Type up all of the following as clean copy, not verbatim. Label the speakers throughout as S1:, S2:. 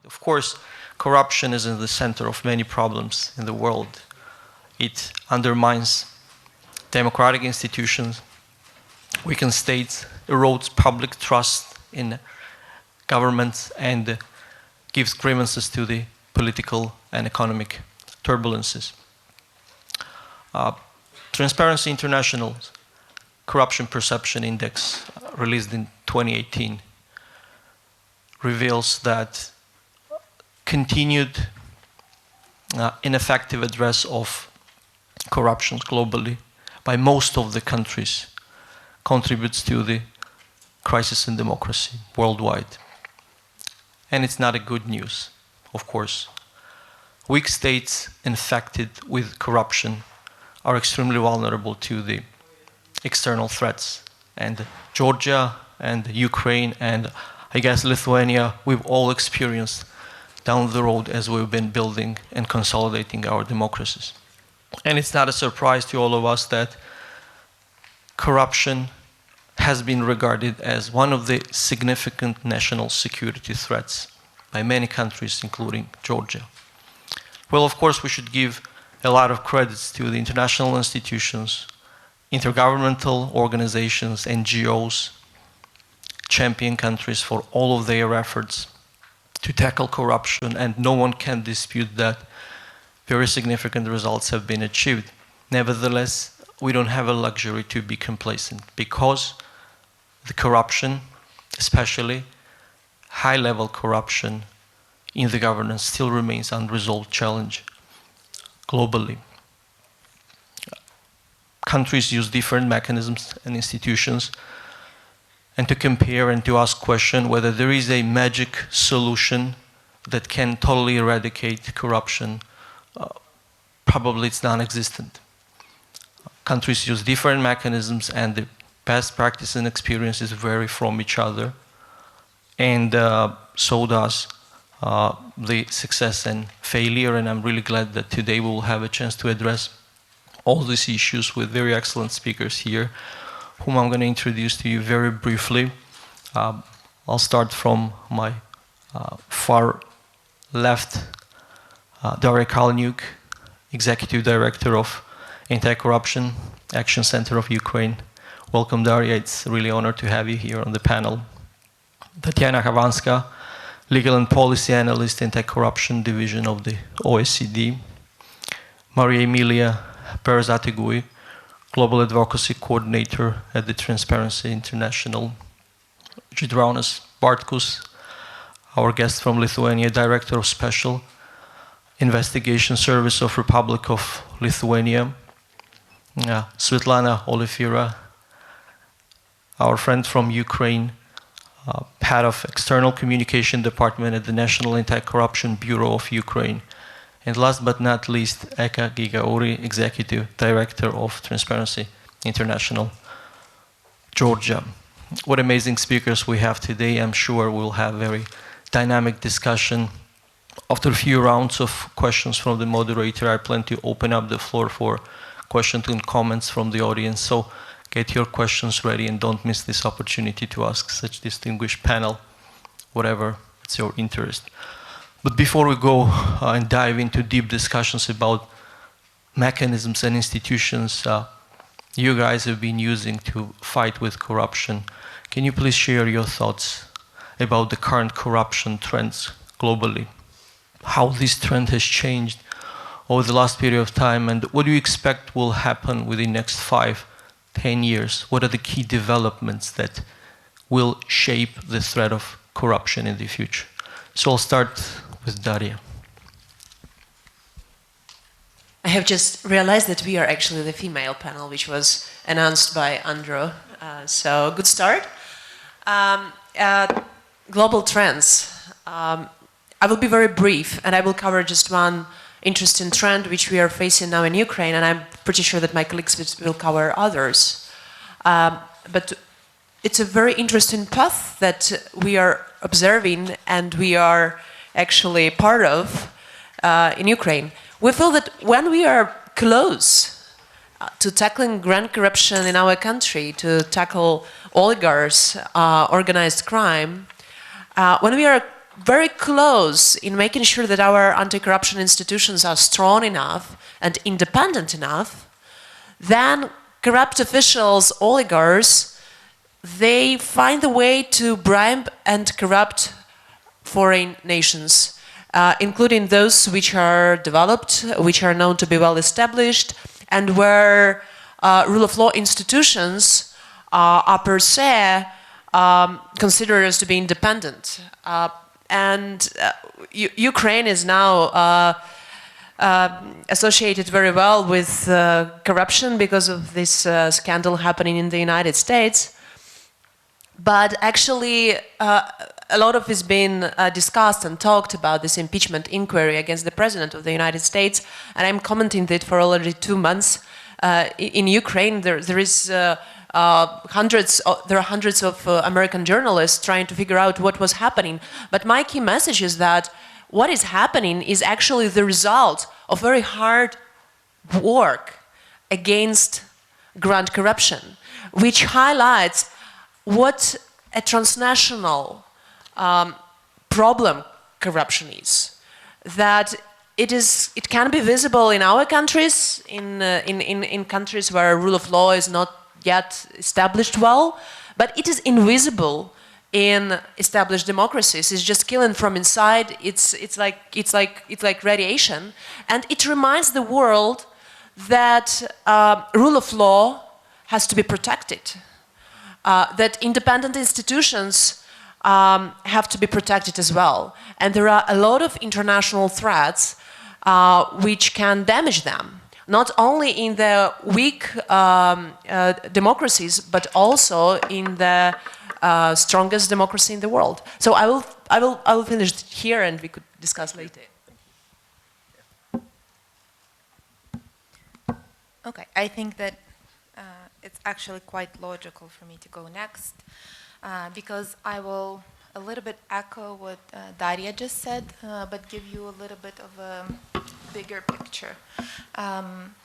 S1: Of course, corruption is in the center of many problems in the world. It undermines democratic institutions, weakens states, erodes public trust in governments, and gives grievances to the political and economic turbulences. Transparency International's Corruption Perception Index, released in 2018, reveals that continued ineffective address of corruption globally by most of the countries contributes to the crisis in democracy worldwide. And it's not a good news, of course. Weak states infected with corruption are extremely vulnerable to the external threats. And Georgia and Ukraine and I guess Lithuania, we've all experienced down the road as we've been building and consolidating our democracies. And it's not a surprise to all of us that corruption has been regarded as one of the significant national security threats by many countries, including Georgia. Well, of course, we should give a lot of credits to the international institutions, intergovernmental organizations, NGOs, champion countries for all of their efforts to tackle corruption, and no one can dispute that very significant results have been achieved. Nevertheless, we don't have a luxury to be complacent because the corruption, especially high-level corruption in the governance, still remains an unresolved challenge globally. Countries use different mechanisms and institutions, and to compare and to ask questions whether there is a magic solution that can totally eradicate corruption, probably it's non-existent. Countries use different mechanisms and the best practice and experiences vary from each other, and so does the success and failure, and I'm really glad that today we will have a chance to address all these issues with very excellent speakers here, whom I'm going to introduce to you very briefly. I'll start from my far left, Daria Kaleniuk, Executive Director of Anti-Corruption Action Center of Ukraine. Welcome, Daria. It's really an honor to have you here on the panel. Tetiana Khavanska, Legal and Policy Analyst, Anti-Corruption Division of the OECD. Emilia, Berazategui, Global Advocacy Coordinator at the Transparency International. Žydrūnas, Bartkus, our guest from Lithuania, Director of Special Investigation Service of Republic of Lithuania. Svitlana, Olifira, our friend from Ukraine, Head of External Communication Department at the National Anti-Corruption Bureau of Ukraine. And last but not least, Gigauri, Executive Director of Transparency International, Georgia. What amazing speakers we have today. I'm sure we'll have very dynamic discussion. After a few rounds of questions from the moderator, I plan to open up the floor for questions and comments from the audience. So get your questions ready and don't miss this opportunity to ask such distinguished panel, whatever it's your interest. But before we go and dive into deep discussions about mechanisms and institutions you guys have been using to fight with corruption, can you please share your thoughts about the current corruption trends globally? How this trend has changed over the last period of time, and what do you expect will happen within the next 5-10 years? What are the key developments that will shape the threat of corruption in the future? So I'll start with Daria.
S2: I have just realized that we are actually the female panel, which was announced by Andrew. So good start. Global trends. I will be very brief, and I will cover just one interesting trend which we are facing now in Ukraine, and I'm pretty sure that my colleagues will cover others. But it's a very interesting path that we are observing and we are actually part of in Ukraine. We feel that when we are close to tackling grand corruption in our country, to tackle oligarchs, organized crime, when we are very close in making sure that our anti-corruption institutions are strong enough and independent enough, then corrupt officials, oligarchs, they find a way to bribe and corrupt foreign nations, including those which are developed, which are known to be well established, and where rule of law institutions are per se considered as to be independent. Ukraine is now associated very well with corruption because of this scandal happening in the United States. But actually, a lot of has been discussed and talked about this impeachment inquiry against the President of the United States, and I'm commenting it for already 2 months. In Ukraine, there are hundreds of American journalists trying to figure out what was happening. But my key message is that what is happening is actually the result of very hard work against grand corruption, which highlights what a transnational problem corruption is. That it can be visible in our countries, in countries where rule of law is not yet established well, but it is invisible in established democracies. It's just killing from inside. It's like radiation, and it reminds the world that rule of law has to be protected. That independent institutions have to be protected as well. And there are a lot of international threats which can damage them, not only in the weak democracies, but also in the strongest democracy in the world. So I will finish here and we could discuss later.
S3: Okay, I think that it's actually quite logical for me to go next, because I will a little bit echo what Daria just said, but give you a little bit of a bigger picture.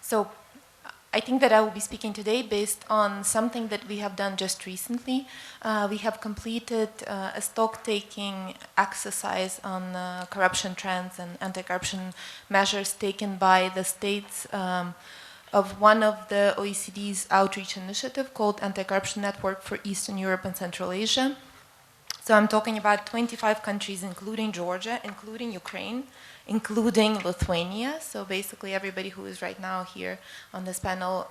S3: So I think that I will be speaking today based on something that we have done just recently. We have completed a stock-taking exercise on corruption trends and anti-corruption measures taken by the states of one of the OECD's outreach initiative called Anti-Corruption Network for Eastern Europe and Central Asia. So I'm talking about 25 countries, including Georgia, including Ukraine, including Lithuania. So basically everybody who is right now here on this panel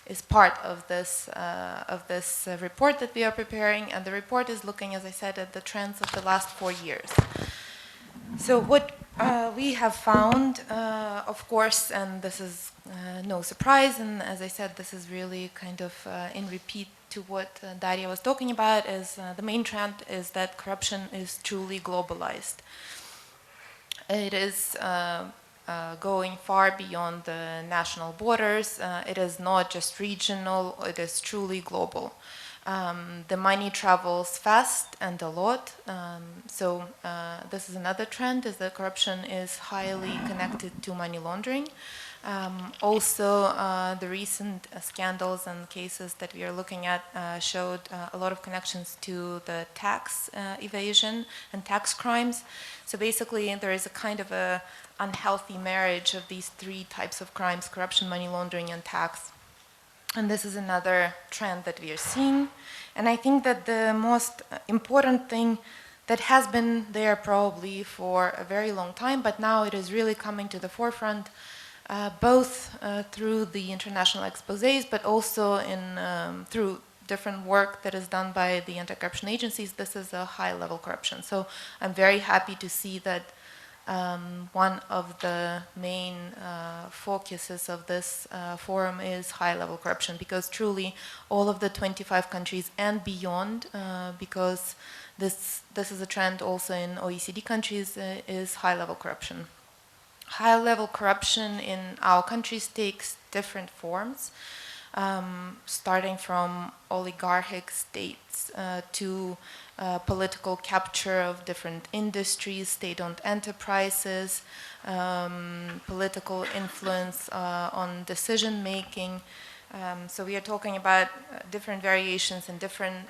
S3: is part of this report that we are preparing. And the report is looking, as I said, at the trends of the last 4 years. So what we have found, of course, and this is no surprise, and as I said, this is really kind of in repeat to what Daria was talking about, is the main trend is that corruption is truly globalized. It is going far beyond the national borders. It is not just regional, it is truly global. The money travels fast and a lot. So this is another trend, is that corruption is highly connected to money laundering. Also, the recent scandals and cases that we are looking at showed a lot of connections to the tax evasion and tax crimes. So basically, there is a kind of a unhealthy marriage of these three types of crimes: corruption, money laundering, and tax. And this is another trend that we are seeing. And I think that the most important thing that has been there probably for a very long time, but now it is really coming to the forefront, both through the international exposés, but also through different work that is done by the anti-corruption agencies. This is a high-level corruption. So I'm very happy to see that one of the main focuses of this forum is high-level corruption, because truly all of the 25 countries and beyond, because this is a trend also in OECD countries, is high-level corruption. High-level corruption in our countries takes different forms, starting from oligarchic states to political capture of different industries, state-owned enterprises, political influence on decision-making, So we are talking about different variations in different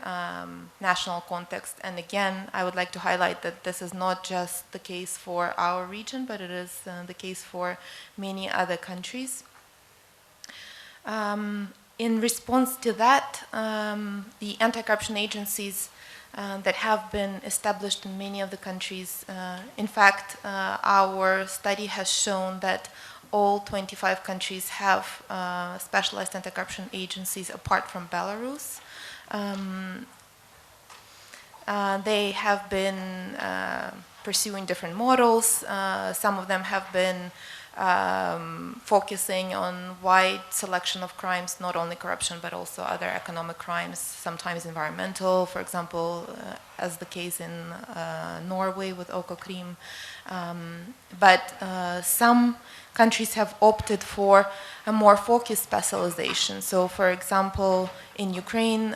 S3: national contexts. And again, I would like to highlight that this is not just the case for our region, but it is the case for many other countries. In response to that, the anti-corruption agencies that have been established in many of the countries, in fact, our study has shown that all 25 countries have specialized anti-corruption agencies apart from Belarus. They have been pursuing different models. Some of them have been focusing on wide selection of crimes, not only corruption, but also other economic crimes, sometimes environmental, for example, as the case in Norway with Økokrim. But some countries have opted for a more focused specialization. So, for example, in Ukraine,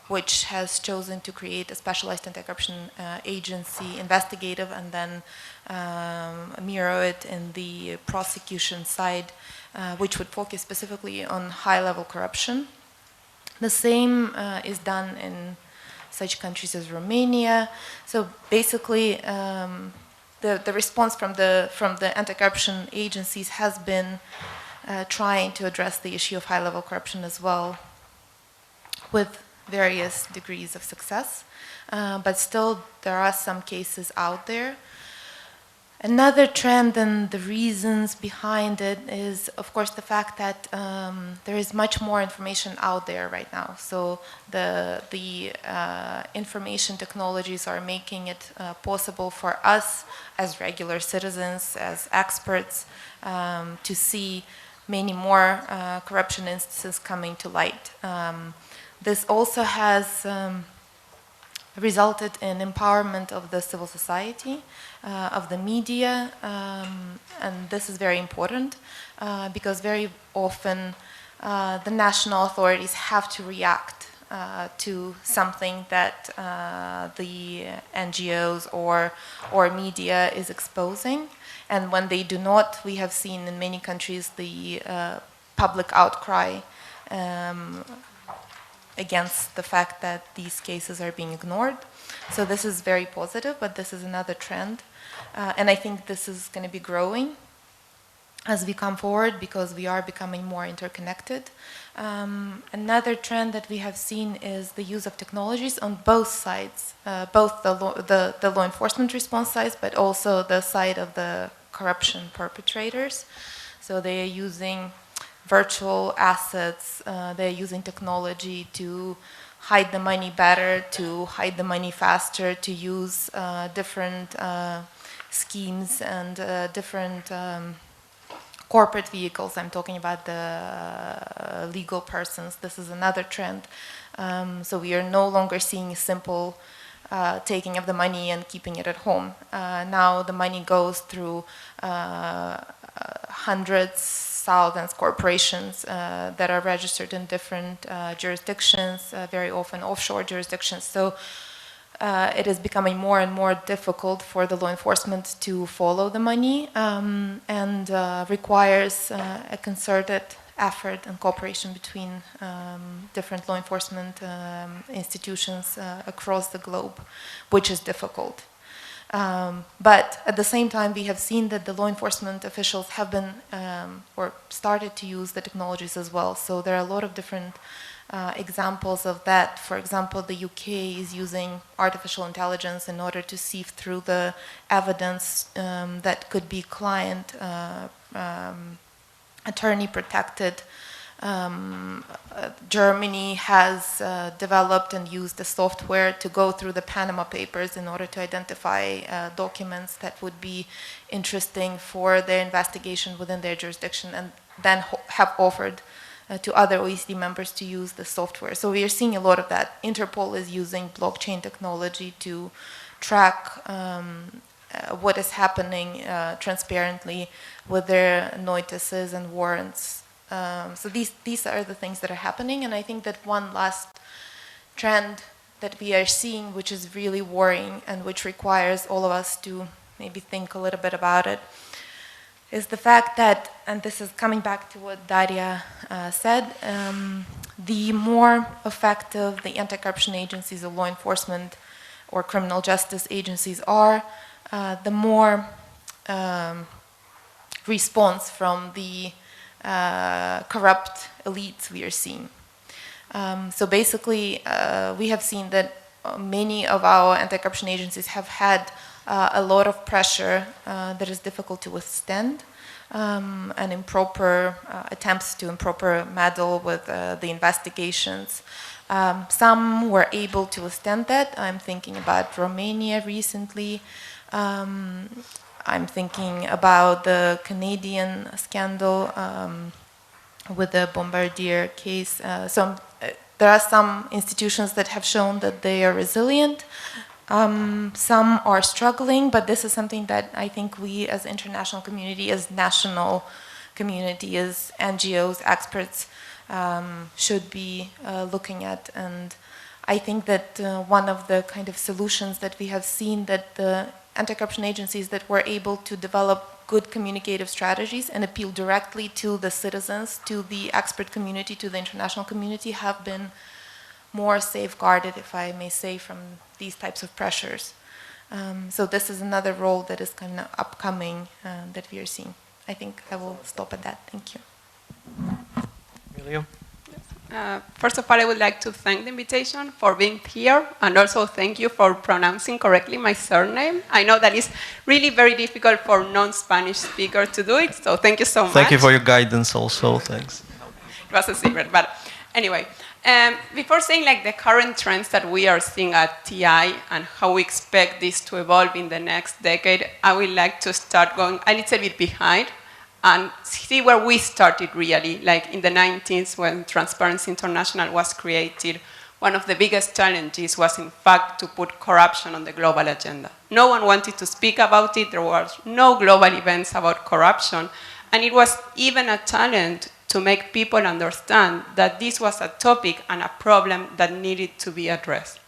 S3: which has chosen to create a specialized anti-corruption agency, investigative, and then mirror it in the prosecution side, which would focus specifically on high-level corruption. The same is done in such countries as Romania. So basically, the response from the anti-corruption agencies has been trying to address the issue of high-level corruption as well, with various degrees of success. But still, there are some cases out there. Another trend and the reasons behind it is, of course, the fact that there is much more information out there right now. So the information technologies are making it possible for us as regular citizens, as experts, to see many more corruption instances coming to light. This also has resulted in empowerment of the civil society, of the media, and this is very important because very often the national authorities have to react to something that the NGOs or media is exposing. And when they do not, we have seen in many countries the public outcry against the fact that these cases are being ignored. So this is very positive, but this is another trend. And I think this is going to be growing as we come forward because we are becoming more interconnected. Another trend that we have seen is the use of technologies on both sides, both the law enforcement response sides, but also the side of the corruption perpetrators. So they are using virtual assets, they're using technology to hide the money better, to hide the money faster, to use different schemes and different corporate vehicles. I'm talking about the legal persons. This is another trend. So we are no longer seeing a simple taking of the money and keeping it at home. Now the money goes through hundreds, thousands corporations that are registered in different jurisdictions, very often offshore jurisdictions. So it is becoming more and more difficult for the law enforcement to follow the money and requires a concerted effort and cooperation between different law enforcement institutions across the globe, which is difficult. But at the same time, we have seen that the law enforcement officials have been or started to use the technologies as well. So there are a lot of different examples of that. For example, the UK is using artificial intelligence in order to sift through the evidence that could be client, attorney protected. Germany has developed and used the software to go through the Panama Papers in order to identify documents that would be interesting for their investigation within their jurisdiction, and then have offered to other OECD members to use the software. So we are seeing a lot of that. Interpol is using blockchain technology to track what is happening transparently with their notices and warrants. So these are the things that are happening, and I think that one last trend that we are seeing, which is really worrying and which requires all of us to maybe think a little bit about it, is the fact that, and this is coming back to what Daria said, the more effective the anti-corruption agencies of law enforcement or criminal justice agencies are, the more response from the corrupt elites we are seeing. So basically, we have seen that many of our anti-corruption agencies have had a lot of pressure that is difficult to withstand, and improper attempts to improper meddle with the investigations. Some were able to withstand that. I'm thinking about Romania recently. I'm thinking about the Canadian scandal with the Bombardier case. There are some institutions that have shown that they are resilient. Some are struggling, but this is something that I think we as international community, as national community, as NGOs, experts, should be looking at. And I think that one of the kind of solutions that we have seen, that the anti-corruption agencies that were able to develop good communicative strategies and appeal directly to the citizens, to the expert community, to the international community, have been more safeguarded, if I may say, from these types of pressures. So this is another role that is kind of upcoming that we are seeing. I think I will stop at that. Thank you.
S1: Emilia?
S4: First of all, I would like to thank the invitation for being here, and also thank you for pronouncing correctly my surname. I know that it's really very difficult for non-Spanish speakers to do it, so thank you so much.
S1: Thank you for your guidance also, thanks.
S4: It was a secret, but anyway. Before saying like the current trends that we are seeing at TI and how we expect this to evolve in the next decade, I would like to start going a little bit behind and see where we started really, like in the 90s when Transparency International was created. One of the biggest challenges was in fact to put corruption on the global agenda. No one wanted to speak about it, there was no global events about corruption, and it was even a challenge to make people understand that this was a topic and a problem that needed to be addressed.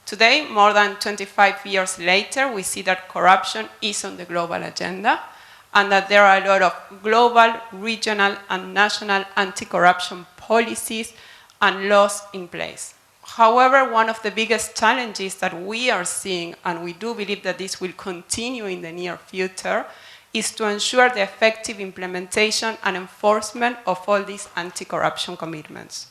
S4: Today, more than 25 years later, we see that corruption is on the global agenda and that there are a lot of global, regional, and national anti-corruption policies and laws in place. However, one of the biggest challenges that we are seeing, and we do believe that this will continue in the near future, is to ensure the effective implementation and enforcement of all these anti-corruption commitments.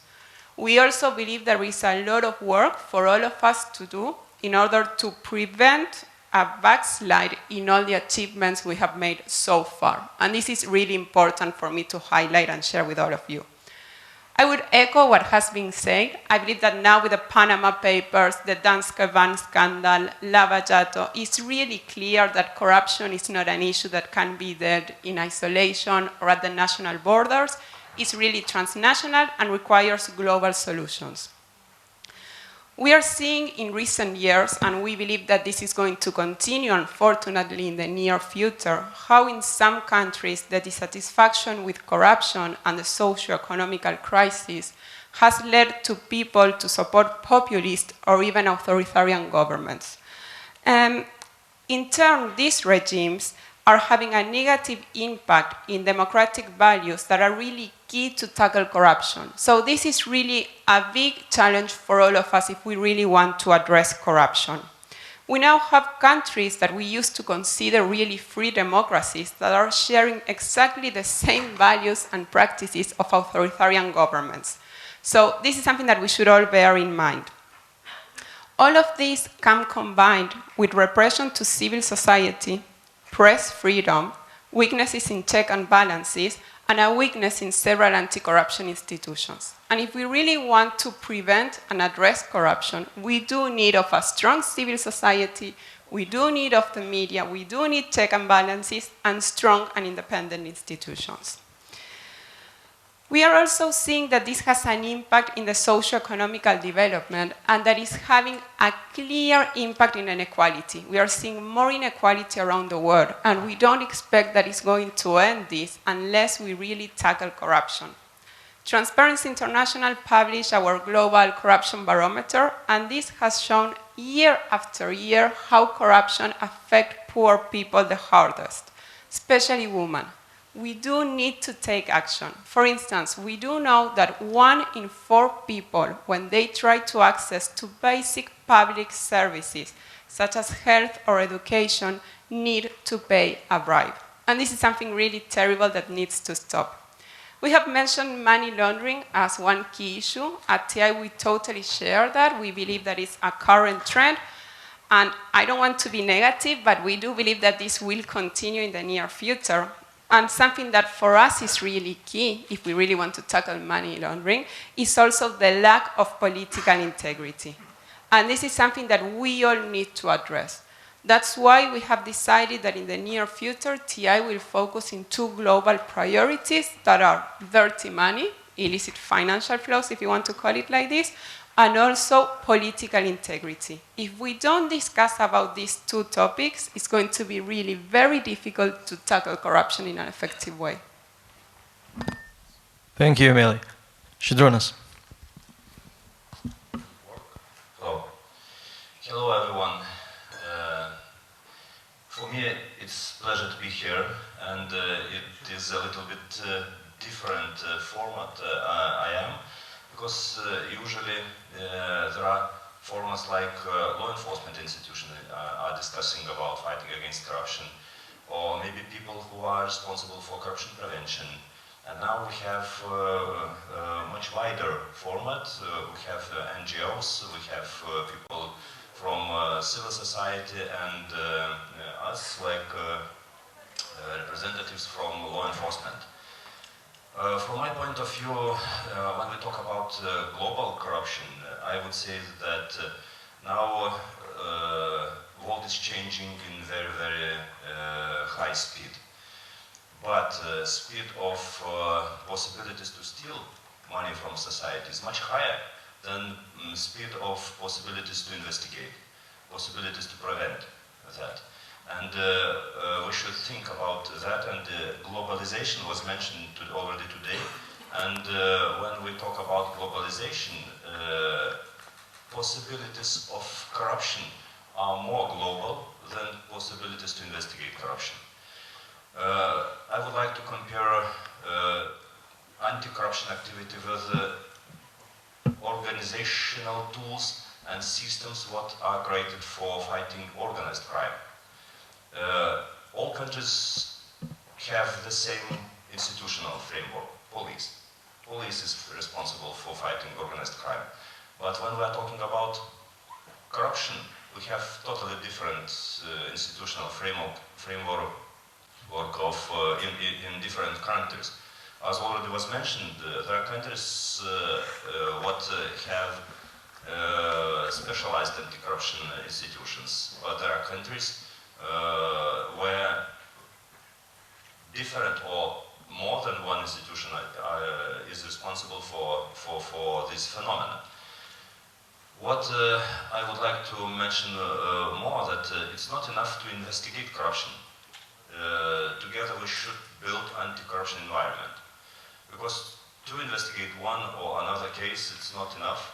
S4: We also believe there is a lot of work for all of us to do in order to prevent a backslide in all the achievements we have made so far. And this is really important for me to highlight and share with all of you. I would echo what has been said. I believe that now with the Panama Papers, the Danske Bank scandal, Lavajato, it's really clear that corruption is not an issue that can be dealt in isolation or at the national borders. It's really transnational and requires global solutions. We are seeing in recent years, and we believe that this is going to continue, unfortunately, in the near future, how in some countries the dissatisfaction with corruption and the socio-economical crisis has led to people to support populist or even authoritarian governments. In turn, these regimes are having a negative impact in democratic values that are really key to tackle corruption. So this is really a big challenge for all of us if we really want to address corruption. We now have countries that we used to consider really free democracies that are sharing exactly the same values and practices of authoritarian governments. So this is something that we should all bear in mind. All of these come combined with repression to civil society, press freedom, weaknesses in check and balances, and a weakness in several anti-corruption institutions. And if we really want to prevent and address corruption, we do need of a strong civil society, we do need of the media, we do need check and balances, and strong and independent institutions. We are also seeing that this has an impact in the socio-economical development and that is having a clear impact in inequality. We are seeing more inequality around the world and we don't expect that it's going to end this unless we really tackle corruption. Transparency International published our Global Corruption Barometer, and this has shown year after year how corruption affects poor people the hardest, especially women. we do need to take action. For instance, we do know that 1 in 4 people, when they try to access to basic public services, such as health or education, need to pay a bribe. And this is something really terrible that needs to stop. We have mentioned money laundering as one key issue. At TI, we totally share that. We believe that it's a current trend. And I don't want to be negative, but we do believe that this will continue in the near future. And something that for us is really key, if we really want to tackle money laundering, is also the lack of political integrity. And this is something that we all need to address. That's why we have decided that in the near future, TI will focus in 2 global priorities that are dirty money, illicit financial flows, if you want to call it like this, and also political integrity. If we don't discuss about these 2 topics, it's going to be really very difficult to tackle corruption in an effective way.
S1: Thank you, Emilia. Žydrūnas.
S5: Hello, everyone. For me, it's a pleasure to be here, and it is a little bit different format I am, because usually there are formats like law enforcement institutions are discussing about fighting against corruption, or maybe people who are responsible for corruption prevention. And now we have a much wider format. We have NGOs, we have people from civil society, and us, like representatives from law enforcement. From my point of view, when we talk about global corruption, I would say that now the world is changing in very, very high speed. But speed of possibilities to steal money from society is much higher than speed of possibilities to investigate, possibilities to prevent that. And we should think about that, and globalization was mentioned already today. And when we talk about globalization, possibilities of corruption are more global than possibilities to investigate corruption. I would like to compare anti-corruption activity with organizational tools and systems what are created for fighting organized crime. All countries have the same institutional framework, police. Police is responsible for fighting organized crime. But when we are talking about corruption, we have totally different institutional framework in different countries. As already was mentioned, there are countries what have specialized anti-corruption institutions, but there are countries where different or more than one institution is responsible for this phenomenon. What I would like to mention more, that it's not enough to investigate corruption. Together we should build anti-corruption environment. Because to investigate one or another case, it's not enough.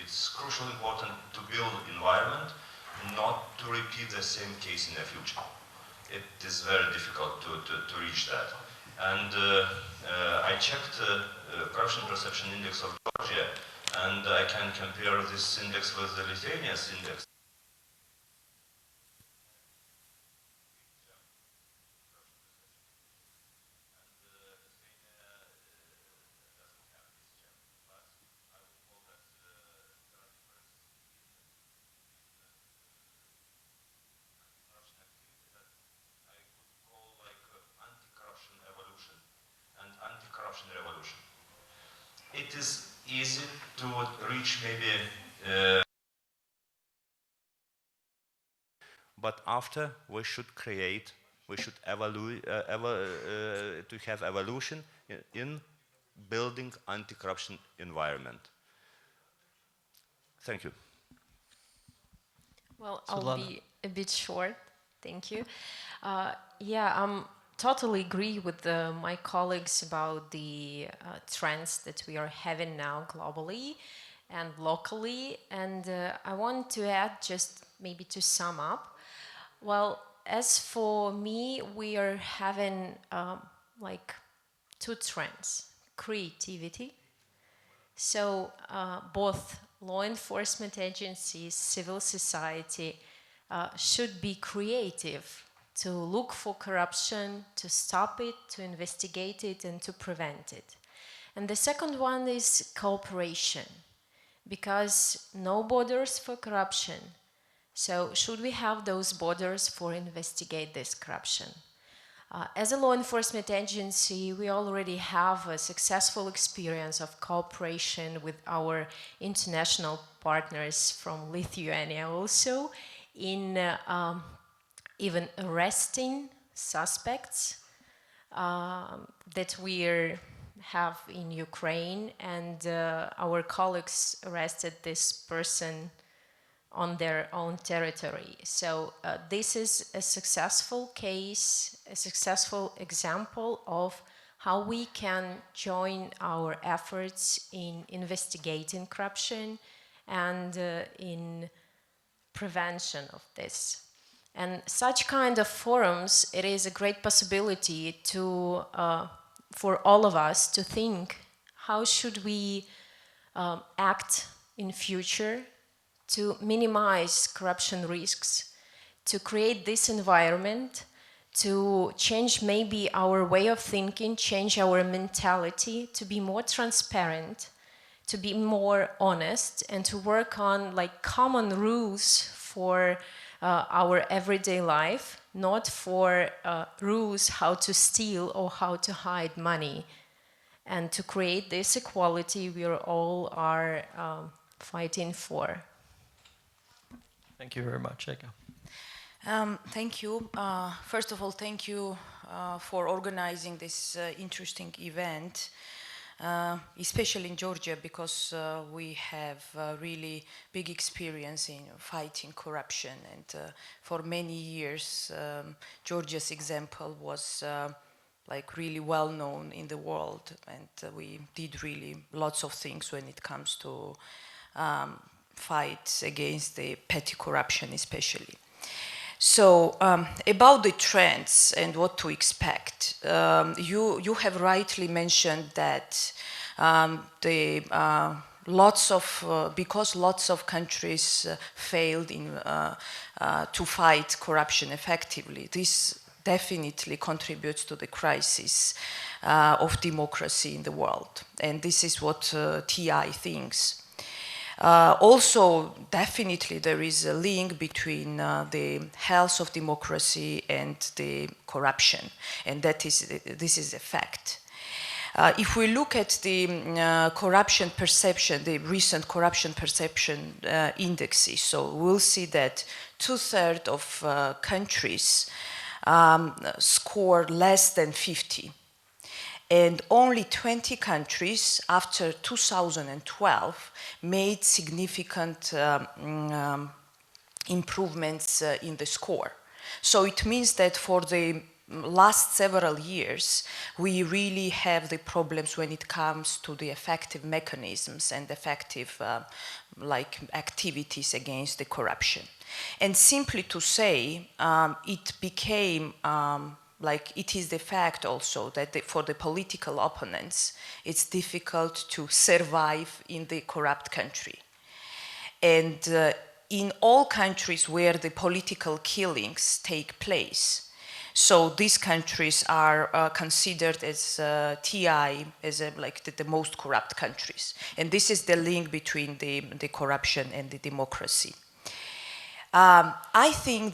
S5: It's crucially important to build environment, not to repeat the same case in the future. It is very difficult to reach that. And I checked corruption perception index of Georgia, and I can compare this index with the Lithuania's index. Revolution. It is easy to reach maybe, but after we should create, we should evaluate, to have evolution in building anti-corruption environment. Thank you.
S6: Well,
S1: Svitlana.
S6: I'll be a bit short. Thank you. Yeah, totally agree with my colleagues about the trends that we are having now globally and locally. And I want to add, just maybe to sum up, well, as for me, we are having like two trends: creativity. So both law enforcement agencies, civil society should be creative to look for corruption, to stop it, to investigate it, and to prevent it. And the second one is cooperation, because no borders for corruption. So should we have those borders for investigate this corruption? As a law enforcement agency, we already have a successful experience of cooperation with our international partners from Lithuania also in even arresting suspects that we have in Ukraine, and our colleagues arrested this person on their own territory. So this is a successful case, a successful example of how we can join our efforts in investigating corruption and in prevention of this. And such kind of forums, it is a great possibility to, for all of us to think, how should we act in future to minimize corruption risks, to create this environment, to change maybe our way of thinking, change our mentality, to be more transparent, to be more honest, and to work on like common rules for our everyday life, not for rules how to steal or how to hide money. And to create this equality we all are fighting for.
S1: Thank you very much, Eka.
S7: Thank you. First of all, thank you for organizing this interesting event, especially in Georgia, because we have really big experience in fighting corruption. And for many years, Georgia's example was like really well known in the world. And we did really lots of things when it comes to fight against the petty corruption especially. So about the trends and what to expect, you have rightly mentioned that because lots of countries failed in to fight corruption effectively, this definitely contributes to the crisis of democracy in the world, and this is what TI thinks. Also, definitely there is a link between the health of democracy and the corruption, and this is a fact. If we look at the corruption perception, the recent corruption perception indexes, so we'll see that 2/3 of countries score less than 50. And only 20 countries after 2012 made significant improvements in the score. So it means that for the last several years, we really have the problems when it comes to the effective mechanisms and effective like activities against the corruption. And simply to say, it became like it is the fact also that for the political opponents, it's difficult to survive in the corrupt country. And in all countries where the political killings take place, so these countries are considered as TI as like the most corrupt countries. And this is the link between the corruption and the democracy. I think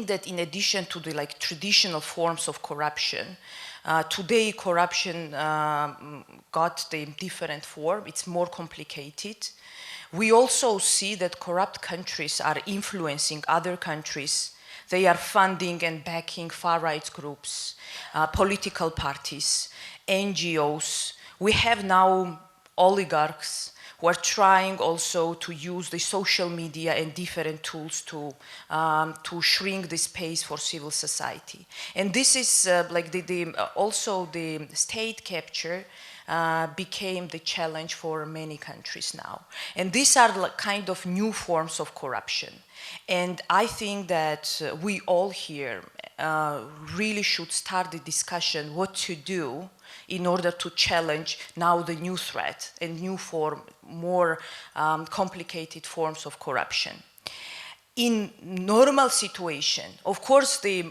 S7: that in addition to the like traditional forms of corruption, today corruption got the different form. It's more complicated. We also see that corrupt countries are influencing other countries. They are funding and backing far right groups, political parties, NGOs. We have now oligarchs who are trying also to use the social media and different tools to shrink the space for civil society. And this is like also the state capture became the challenge for many countries now. And these are like kind of new forms of corruption. And I think that we all here, really should start the discussion what to do in order to challenge now the new threat and new form, more complicated forms of corruption. In normal situation, of course, the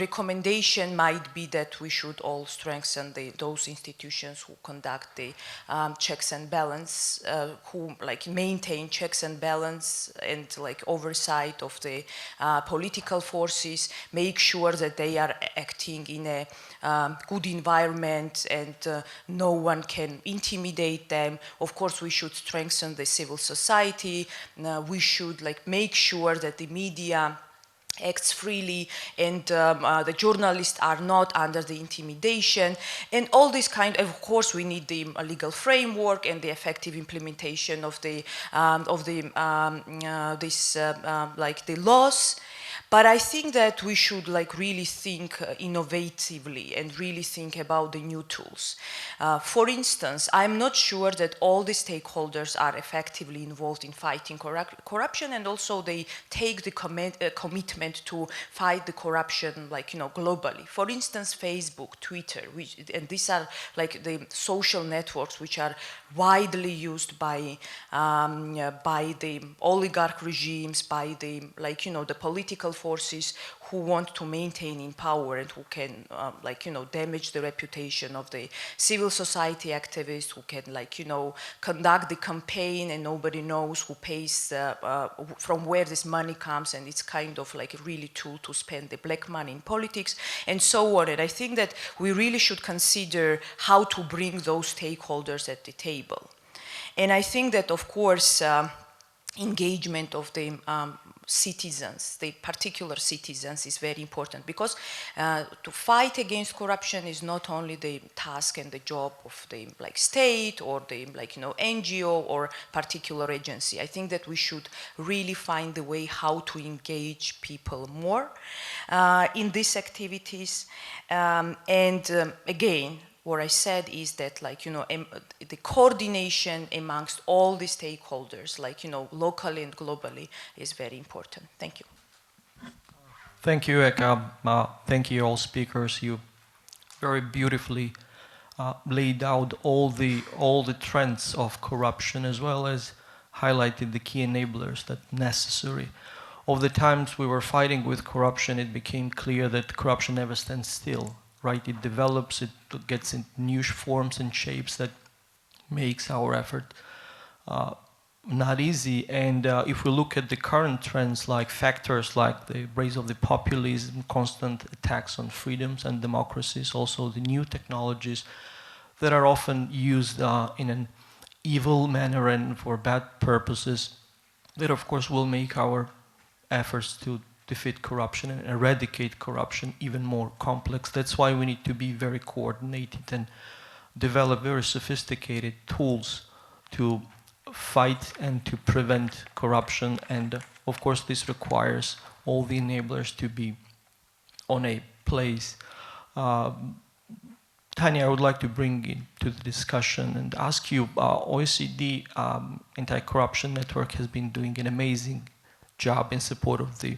S7: recommendation might be that we should all strengthen those institutions who conduct the checks and balance, who like maintain checks and balance and like oversight of the political forces, make sure that they are acting in a good environment and no one can intimidate them. Of course, we should strengthen the civil society. We should like make sure that the media acts freely and the journalists are not under the intimidation and all this kind of course we need the legal framework and the effective implementation of the like the laws. But I think that we should like really think innovatively and really think about the new tools. For instance, I'm not sure that all the stakeholders are effectively involved in fighting corruption, and also they take the commitment to fight the corruption, like, you know, globally. For instance, Facebook, Twitter, and these are like the social networks which are widely used by the oligarch regimes, by the, like, you know, the political forces who want to maintain in power and who can, like, you know, damage the reputation of the civil society activists, who can, like, you know, conduct the campaign and nobody knows who pays, from where this money comes, and it's kind of like a really tool to spend the black money in politics and so on. And I think that we really should consider how to bring those stakeholders at the table. And I think that, of course, engagement of the citizens, the particular citizens, is very important, because to fight against corruption is not only the task and the job of the like state or the, like, you know, NGO or particular agency. I think that we should really find the way how to engage people more in these activities. Again, what I said is that, like, you know, the coordination amongst all the stakeholders, like, you know, locally and globally, is very important. Thank you.
S1: Thank you, Eka. Thank you, all speakers. You very beautifully laid out all the trends of corruption, as well as highlighted the key enablers that are necessary. Of the times we were fighting with corruption, it became clear that corruption never stands still. Right, it develops, it gets in new forms and shapes that makes our effort not easy. And if we look at the current trends, like factors like the rise of the populism, constant attacks on freedoms and democracies, also the new technologies that are often used in an evil manner and for bad purposes, that of course will make our efforts to defeat corruption and eradicate corruption even more complex. That's why we need to be very coordinated and develop very sophisticated tools to fight and to prevent corruption. And of course, this requires all the enablers to be on a place. Tanya, I would like to bring into the discussion and ask you, OECD anti-corruption network has been doing an amazing job in support of the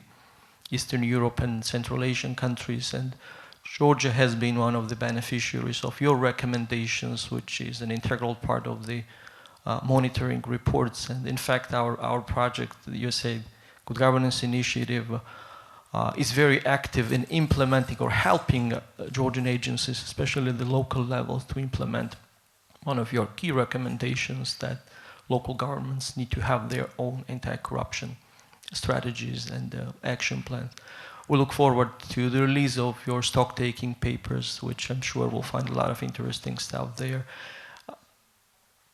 S1: Eastern Europe and Central Asian countries, and Georgia has been one of the beneficiaries of your recommendations, which is an integral part of the monitoring reports. And in fact, our project, the USAID Good Governance Initiative, is very active in implementing or helping Georgian agencies, especially at the local level, to implement one of your key recommendations, that local governments need to have their own anti-corruption strategies and action plans. We look forward to the release of your stock-taking papers, which I'm sure will find a lot of interesting stuff there.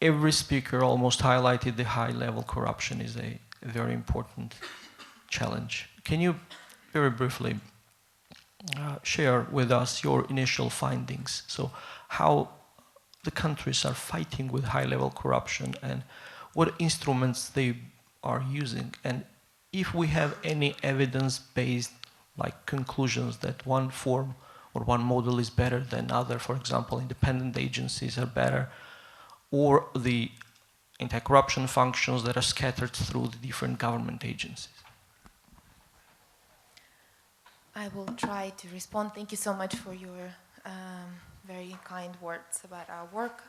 S1: Every speaker almost highlighted the high-level corruption is a very important challenge. Can you very briefly share with us your initial findings? So how the countries are fighting with high-level corruption and what instruments they are using, and if we have any evidence-based like conclusions that one form or one model is better than other, for example, independent agencies are better, or the anti-corruption functions that are scattered through the different government agencies.
S3: I will try to respond. Thank you so much for your very kind words about our work.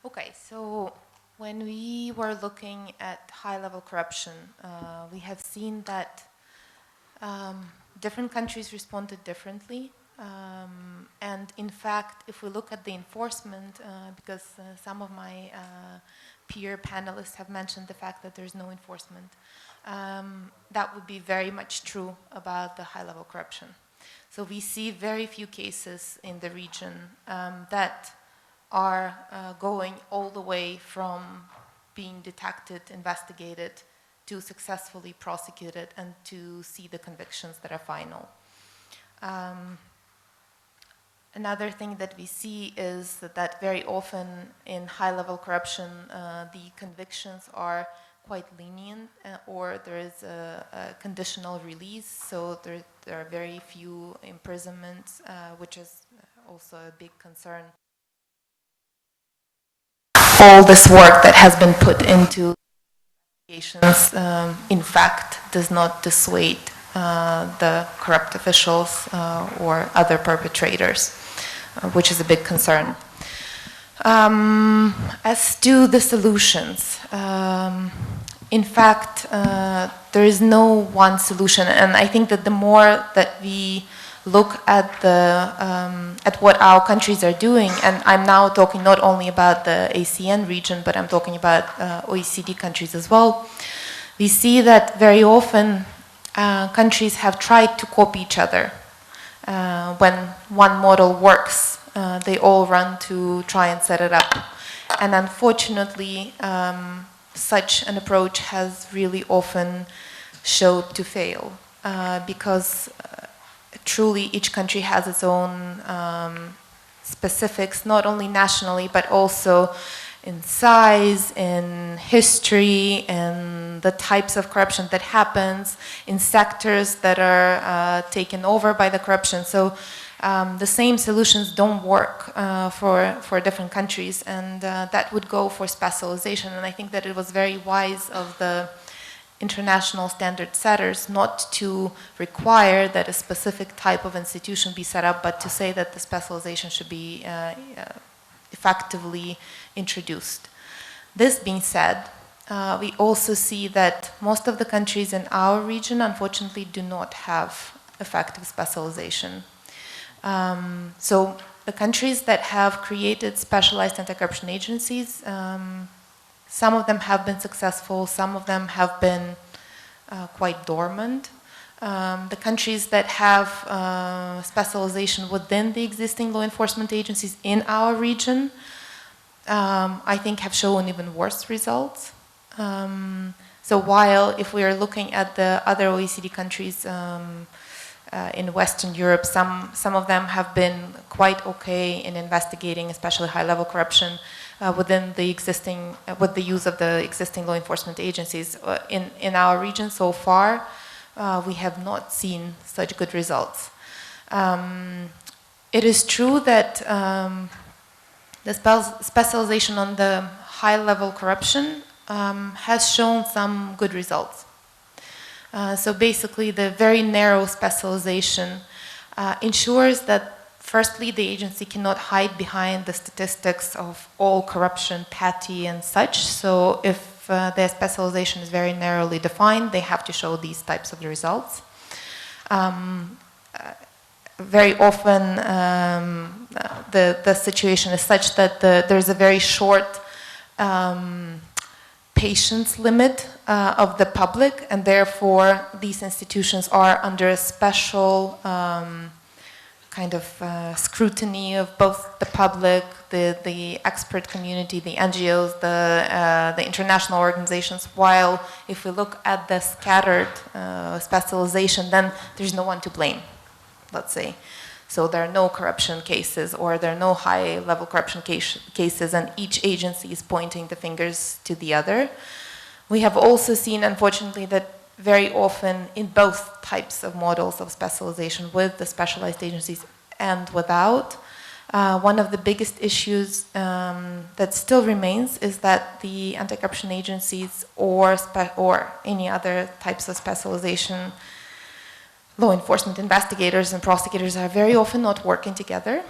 S3: Okay, so when we were looking at high-level corruption, we have seen that different countries responded differently. And in fact, if we look at the enforcement, because some of my peer panelists have mentioned the fact that there's no enforcement, that would be very much true about the high-level corruption. So we see very few cases in the region that are going all the way from being detected, investigated, to successfully prosecuted, and to see the convictions that are final. Another thing that we see is that very often in high-level corruption, the convictions are quite lenient, or there is a conditional release, so there are very few imprisonments, which is also a big concern. All this work that has been put into investigations, in fact, does not dissuade the corrupt officials or other perpetrators, which is a big concern. As to the solutions, in fact, there is no one solution, and I think that the more that we look at what our countries are doing, and I'm now talking not only about the ASEAN region, but I'm talking about OECD countries as well, we see that very often countries have tried to copy each other. When one model works, they all run to try and set it up. And unfortunately, such an approach has really often showed to fail because truly each country has its own specifics, not only nationally, but also in size, in history, in the types of corruption that happens, in sectors that are taken over by the corruption. So the same solutions don't work for different countries, and that would go for specialization. And I think that it was very wise of the international standard setters not to require that a specific type of institution be set up, but to say that the specialization should be effectively introduced. This being said, we also see that most of the countries in our region, unfortunately, do not have effective specialization. So the countries that have created specialized anti-corruption agencies, some of them have been successful, some of them have been quite dormant. The countries that have specialization within the existing law enforcement agencies in our region, I think have shown even worse results. So while if we are looking at the other OECD countries in Western Europe, some of them have been quite okay in investigating, especially high-level corruption within the existing, with the use of the existing law enforcement agencies. In our region so far, we have not seen such good results. It is true that the specialization on the high-level corruption has shown some good results. So basically, the very narrow specialization ensures that, firstly, the agency cannot hide behind the statistics of all corruption, petty and such. So if their specialization is very narrowly defined, they have to show these types of results. Very often, the situation is such that there's a very short patience limit of the public, and therefore these institutions are under a special kind of scrutiny of both the public, the expert community, the NGOs, the international organizations, while if we look at the scattered specialization, then there's no one to blame, let's say. So there are no corruption cases, or there are no high-level corruption cases, and each agency is pointing the fingers to the other. We have also seen, unfortunately, that very often in both types of models of specialization, with the specialized agencies and without, one of the biggest issues that still remains is that the anti-corruption agencies or any other types of specialization law enforcement investigators and prosecutors are very often not working together.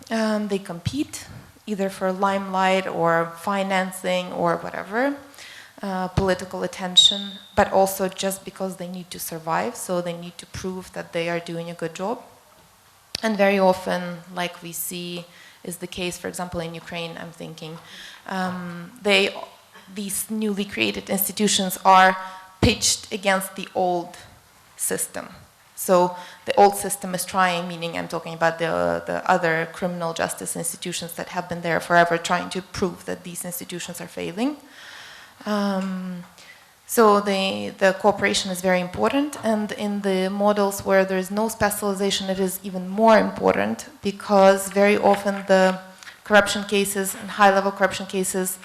S3: They compete either for limelight or financing or whatever, political attention, but also just because they need to survive, so they need to prove that they are doing a good job. And very often, like we see is the case, for example, in Ukraine, I'm thinking, these newly created institutions are pitched against the old system. So the old system is trying, meaning I'm talking about the other criminal justice institutions that have been there forever, trying to prove that these institutions are failing. So the cooperation is very important, and in the models where there is no specialization, it is even more important, because very often the corruption cases and high-level corruption cases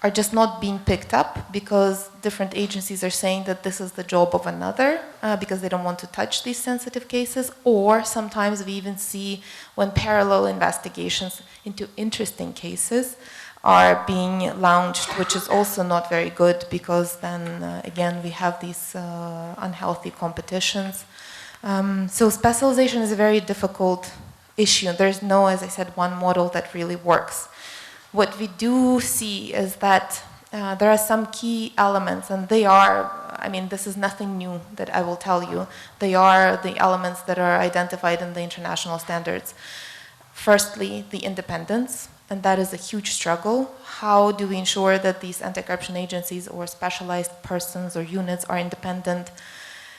S3: are just not being picked up, because different agencies are saying that this is the job of another, because they don't want to touch these sensitive cases. Or sometimes we even see when parallel investigations into interesting cases are being launched, which is also not very good, because then again we have these unhealthy competitions. So specialization is a very difficult issue. There's no, as I said, one model that really works. What we do see is that there are some key elements, and they are, I mean, this is nothing new that I will tell you. They are the elements that are identified in the international standards. Firstly, the independence, and that is a huge struggle. How do we ensure that these anti-corruption agencies or specialized persons or units are independent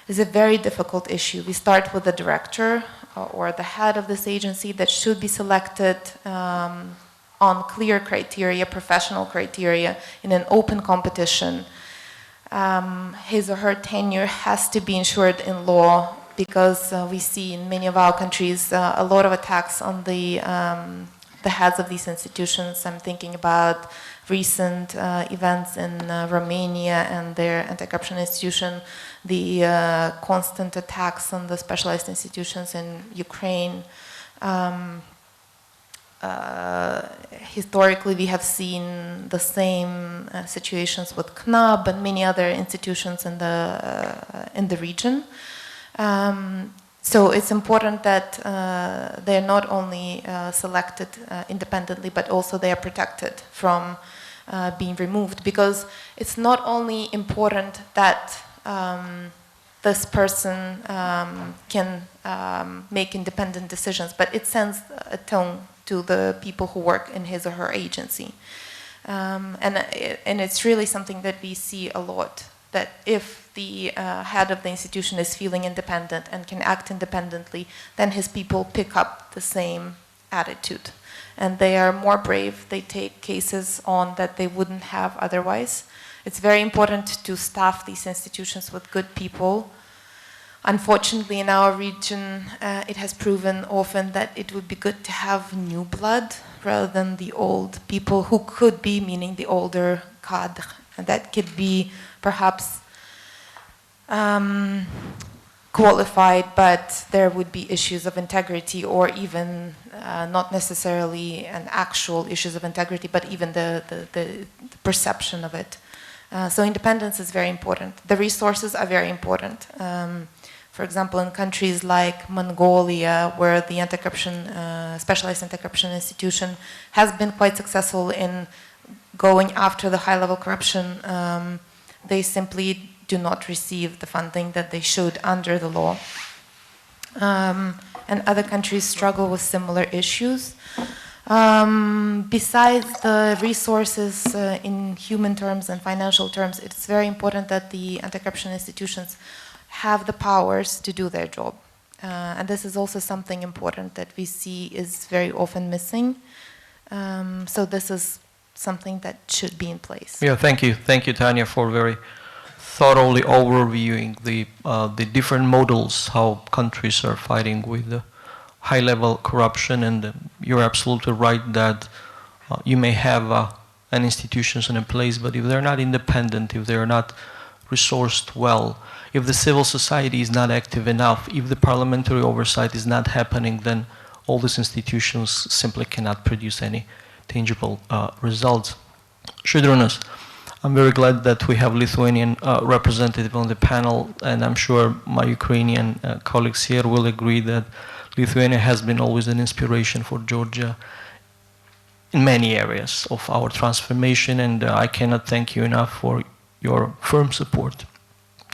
S3: is a very difficult issue. We start with the director or the head of this agency that should be selected on clear criteria, professional criteria, in an open competition. His or her tenure has to be ensured in law, because we see in many of our countries a lot of attacks on the heads of these institutions. I'm thinking about recent events in Romania and their anti-corruption institution, the constant attacks on the specialized institutions in Ukraine. Historically, we have seen the same situations with CNAB and many other institutions in the region. So it's important that they're not only selected independently, but also they are protected from being removed, because it's not only important that this person can make independent decisions, but it sends a tone to the people who work in his or her agency. And it's really something that we see a lot, that if the head of the institution is feeling independent and can act independently, then his people pick up the same attitude. And they are more brave, they take cases on that they wouldn't have otherwise. It's very important to staff these institutions with good people. Unfortunately, in our region, it has proven often that it would be good to have new blood rather than the old people who could be, meaning the older cadre, and that could be perhaps qualified, but there would be issues of integrity, or even not necessarily an actual issues of integrity, but even the perception of it. So independence is very important. The resources are very important. For example, in countries like Mongolia, where the specialized anti-corruption institution has been quite successful in going after the high-level corruption, they simply do not receive the funding that they should under the law. And other countries struggle with similar issues. Besides the resources in human terms and financial terms, it's very important that the anti-corruption institutions have the powers to do their job. And this is also something important that we see is very often missing. So this is something that should be in place.
S1: Yeah, thank you. Thank you, Tanya, for very thoroughly overviewing the different models, how countries are fighting with the high-level corruption. And you're absolutely right that you may have an institutions in a place, but if they're not independent, if they're not resourced well, if the civil society is not active enough, if the parliamentary oversight is not happening, then all these institutions simply cannot produce any tangible results. Žydrūnas, I'm very glad that we have Lithuanian representative on the panel, and I'm sure my Ukrainian colleagues here will agree that Lithuania has been always an inspiration for Georgia in many areas of our transformation, and I cannot thank you enough for your firm support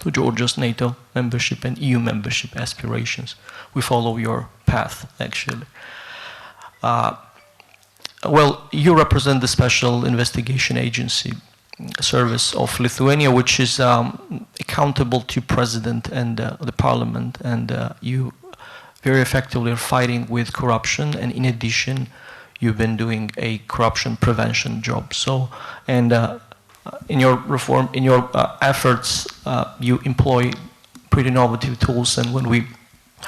S1: to Georgia's NATO membership and EU membership aspirations. We follow your path, actually. Well, you represent the Special Investigation Agency Service of Lithuania, which is accountable to President and the Parliament, and you very effectively are fighting with corruption, and in addition, you've been doing a corruption prevention job. So, and in your reform, in your efforts, you employ pretty innovative tools. And when we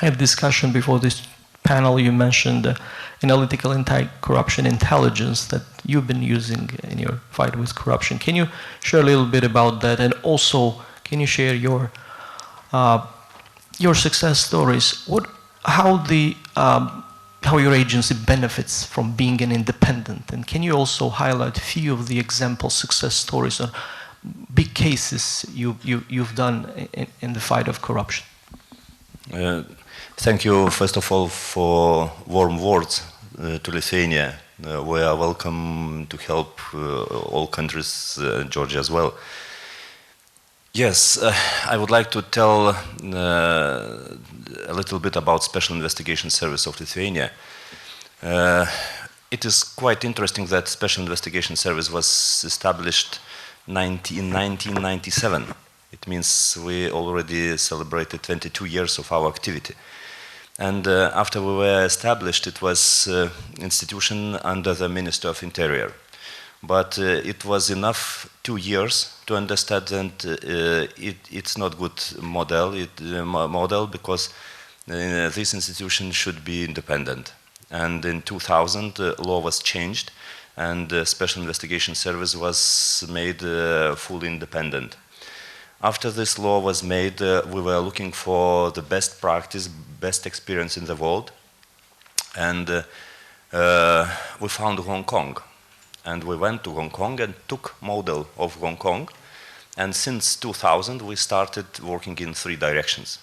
S1: had discussion before this panel, you mentioned analytical anti-corruption intelligence that you've been using in your fight with corruption. Can you share a little bit about that? And also, can you share your success stories? How your agency benefits from being an independent, and can you also highlight a few of the example success stories or big cases you've done in the fight of corruption?
S8: Thank you, first of all, for warm words to Lithuania. We are welcome to help all countries, Georgia as well. Yes, I would like to tell a little bit about Special Investigation Service of Lithuania. It is quite interesting that Special Investigation Service was established in 1997. It means we already celebrated 22 years of our activity. And after we were established, it was an institution under the Minister of Interior. But it was enough 2 years to understand that it's not good model because this institution should be independent. And in 2000, the law was changed, and the Special Investigation Service was made fully independent. After this law was made, we were looking for the best practice, best experience in the world, and we found Hong Kong. And we went to Hong Kong and took model of Hong Kong. And since 2000, we started working in 3 directions.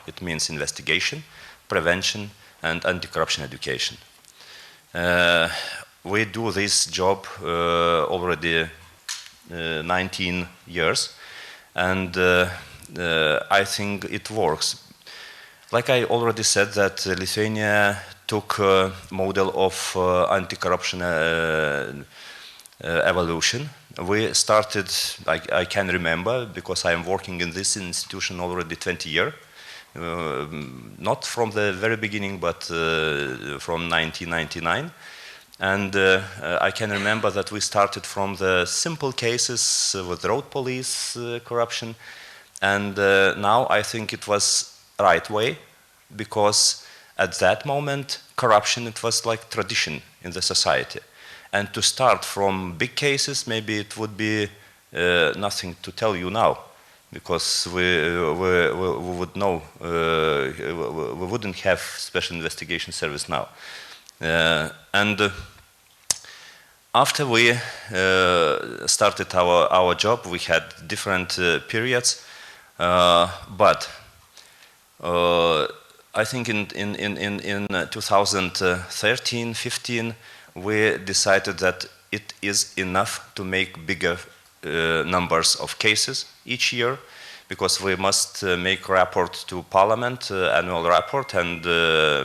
S8: It means investigation, prevention, and anti-corruption education. We do this job already 19 years, and I think it works. Like I already said, that Lithuania took a model of anti-corruption evolution. We started, I can remember, because I am working in this institution already 20 years. Not from the very beginning, but from 1999. And I can remember that we started from the simple cases with road police corruption. And now I think it was right way, because at that moment, corruption, it was like tradition in the society. And to start from big cases, maybe it would be nothing to tell you now, because we would know, we wouldn't have Special Investigation Service now. And after we started our job, we had different periods, but I think in 2013-15, we decided that it is enough to make bigger numbers of cases each year, because we must make report to Parliament, annual report, and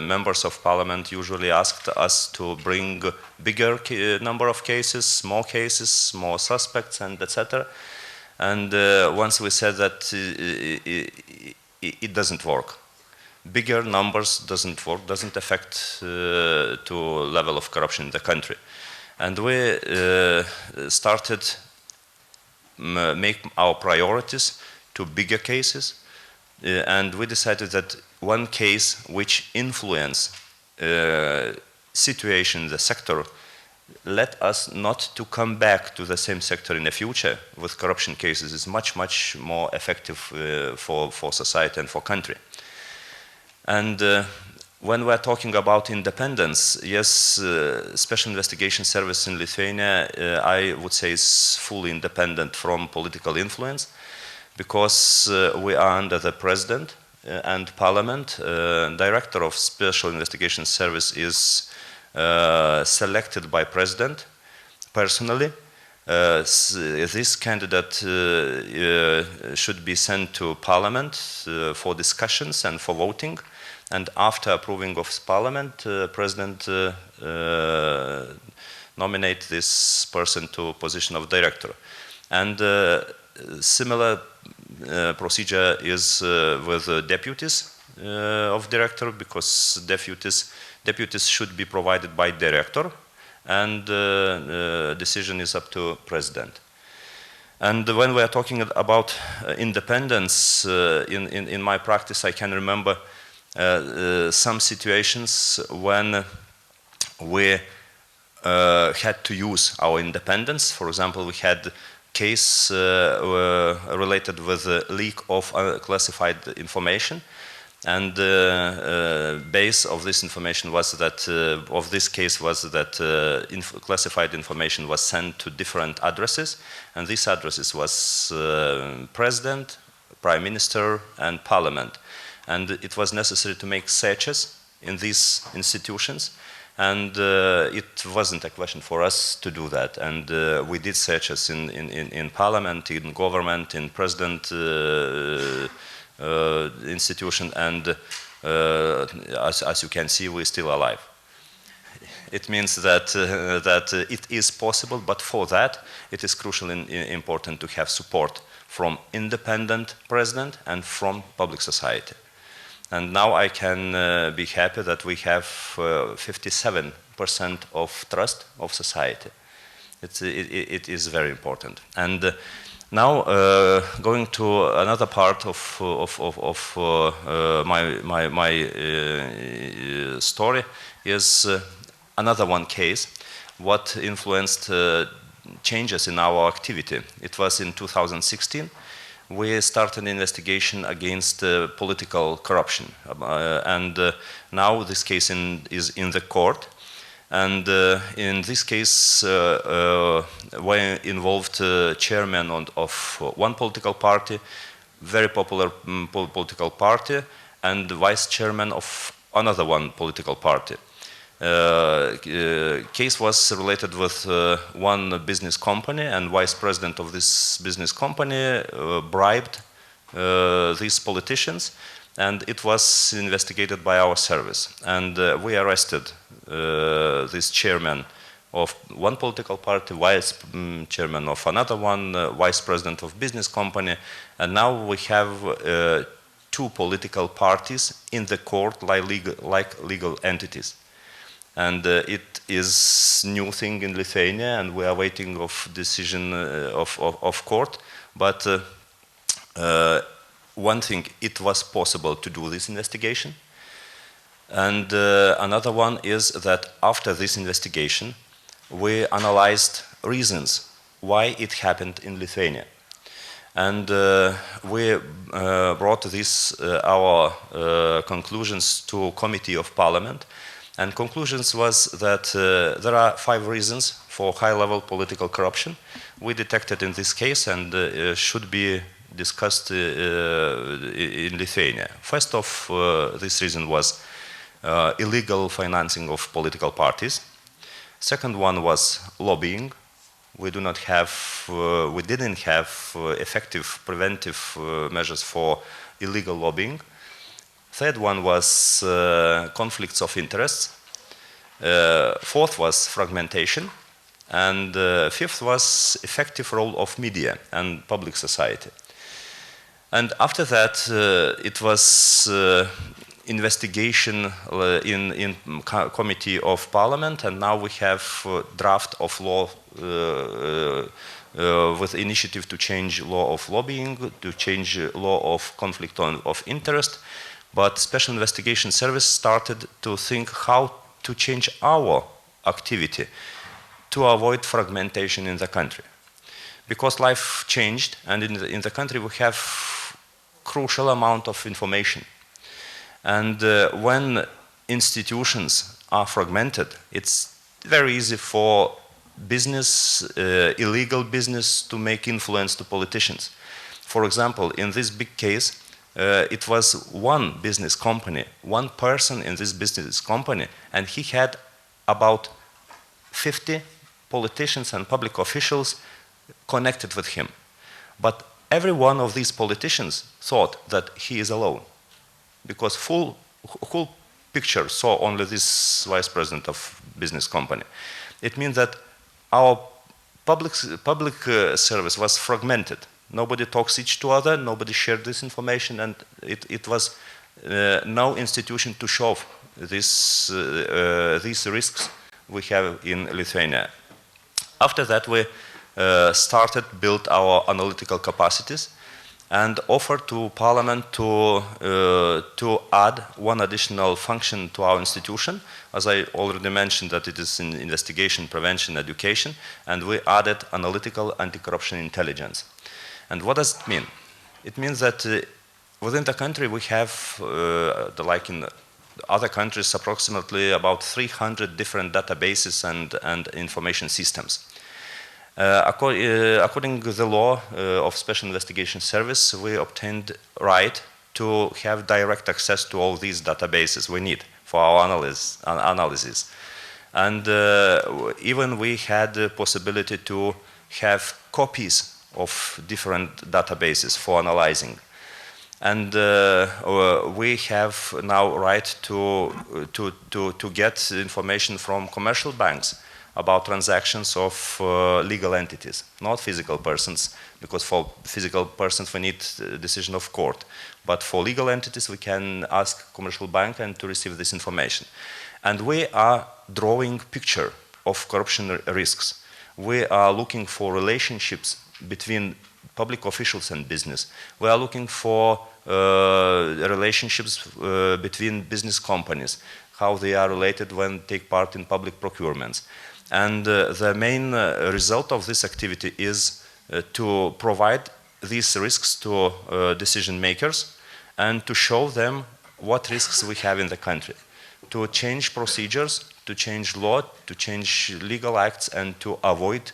S8: members of Parliament usually asked us to bring bigger number of cases, more suspects, and etc. And once we said that it doesn't work. Bigger numbers doesn't work, doesn't affect to level of corruption in the country. And we started make our priorities to bigger cases, and we decided that one case which influence situation in the sector let us not to come back to the same sector in the future with corruption cases is much more effective for society and for country. And when we're talking about independence, yes, Special Investigation Service in Lithuania, I would say, is fully independent from political influence, because we are under the President and Parliament. Director of Special Investigation Service is selected by President personally. This candidate should be sent to Parliament for discussions and for voting. And after approving of Parliament, President nominates this person to position of director. And similar procedure is with deputies of director, because deputies should be provided by director, and decision is up to President. And when we are talking about independence, in my practice, I can remember some situations when we had to use our independence. For example, we had a case related with the leak of classified information, and base of this information was that of this case was that classified information was sent to different addresses, and these addresses was President, Prime Minister, and Parliament. And it was necessary to make searches in these institutions, and it wasn't a question for us to do that. And we did searches in Parliament, in government, in President institution, and as you can see, we're still alive. It means that it is possible, but for that, it is crucial and important to have support from independent President and from public society. And now I can be happy that we have 57% of trust of society. It is very important. And now going to another part of my story is another one case, what influenced changes in our activity. It was in 2016. We started an investigation against political corruption, and now this case is in the court. And in this case, we involved chairman of one political party, very popular political party, and vice chairman of another one political party. Case was related with one business company, and vice president of this business company bribed these politicians, and it was investigated by our service. And we arrested this chairman of one political party, vice chairman of another one, vice president of business company, and now we have two political parties in the court like legal entities. And it is new thing in Lithuania, and we are waiting of decision of court. But one thing, it was possible to do this investigation. And another one is that after this investigation, we analyzed reasons why it happened in Lithuania. And we brought this, our conclusions to Committee of Parliament. And conclusions was that there are 5 reasons for high-level political corruption we detected in this case, and should be discussed in Lithuania. First of this reason was illegal financing of political parties. Second one was lobbying. We didn't have effective preventive measures for illegal lobbying. Third one was conflicts of interests. Fourth was fragmentation. And fifth was effective role of media and public society. And after that, it was investigation in Committee of Parliament, and now we have draft of law with initiative to change law of lobbying, to change law of conflict of interest. But Special Investigation Service started to think how to change our activity to avoid fragmentation in the country. Because life changed, and in the country we have crucial amount of information. And when institutions are fragmented, it's very easy for business, illegal business, to make influence to politicians. For example, in this big case, it was one business company, one person in this business company, and he had about 50 politicians and public officials connected with him. But every one of these politicians thought that he is alone, because whole picture saw only this vice president of business company. It means that our public service was fragmented. Nobody talks each to other, nobody shared this information, and it was no institution to show these risks we have in Lithuania. After that, we started build our analytical capacities and offered to Parliament to add one additional function to our institution. As I already mentioned, that it is in investigation, prevention, education, and we added analytical anti-corruption intelligence. And what does it mean? It means that within the country we have, like in other countries, approximately about 300 different databases and information systems. According to the law of Special Investigation Service, we obtained right to have direct access to all these databases we need for our analysis. And even we had the possibility to have copies of different databases for analyzing. And we have now right to get information from commercial banks about transactions of legal entities, not physical persons, because for physical persons we need decision of court. But for legal entities we can ask commercial bank and to receive this information. And we are drawing picture of corruption risks. We are looking for relationships between public officials and business. We are looking for relationships between business companies, how they are related when take part in public procurements. And the main result of this activity is to provide these risks to decision makers and to show them what risks we have in the country, to change procedures, to change law, to change legal acts, and to avoid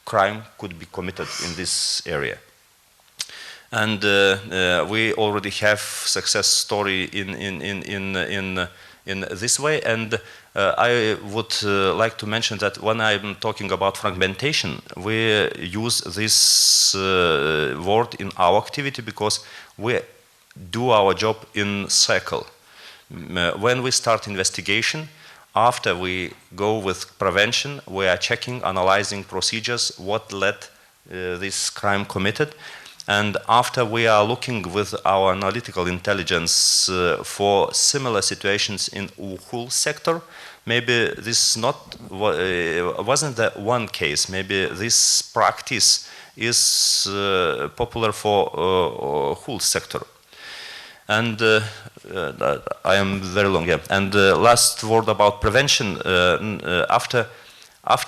S8: crime could be committed in this area. And we already have success story in this way, and I would like to mention that when I'm talking about fragmentation, we use this word in our activity because we do our job in cycle. When we start investigation, after we go with prevention, we are checking, analyzing procedures, what led this crime committed. And after we are looking with our analytical intelligence for similar situations in whole sector, maybe this wasn't the one case, maybe this practice is popular for whole sector. And I am very long, yeah. And last word about prevention. After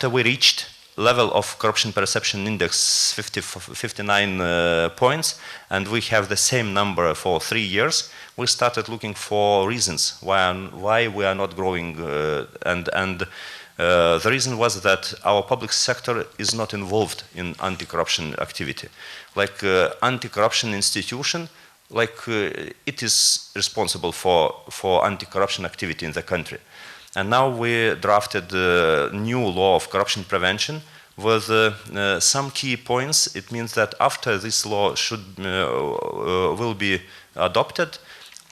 S8: we reached level of corruption perception index 59 points, and we have the same number for 3 years, we started looking for reasons why we are not growing. The reason was that our public sector is not involved in anti-corruption activity. Like anti-corruption institution, like it is responsible for anti-corruption activity in the country. And now we drafted a new law of corruption prevention with some key points. It means that after this law will be adopted,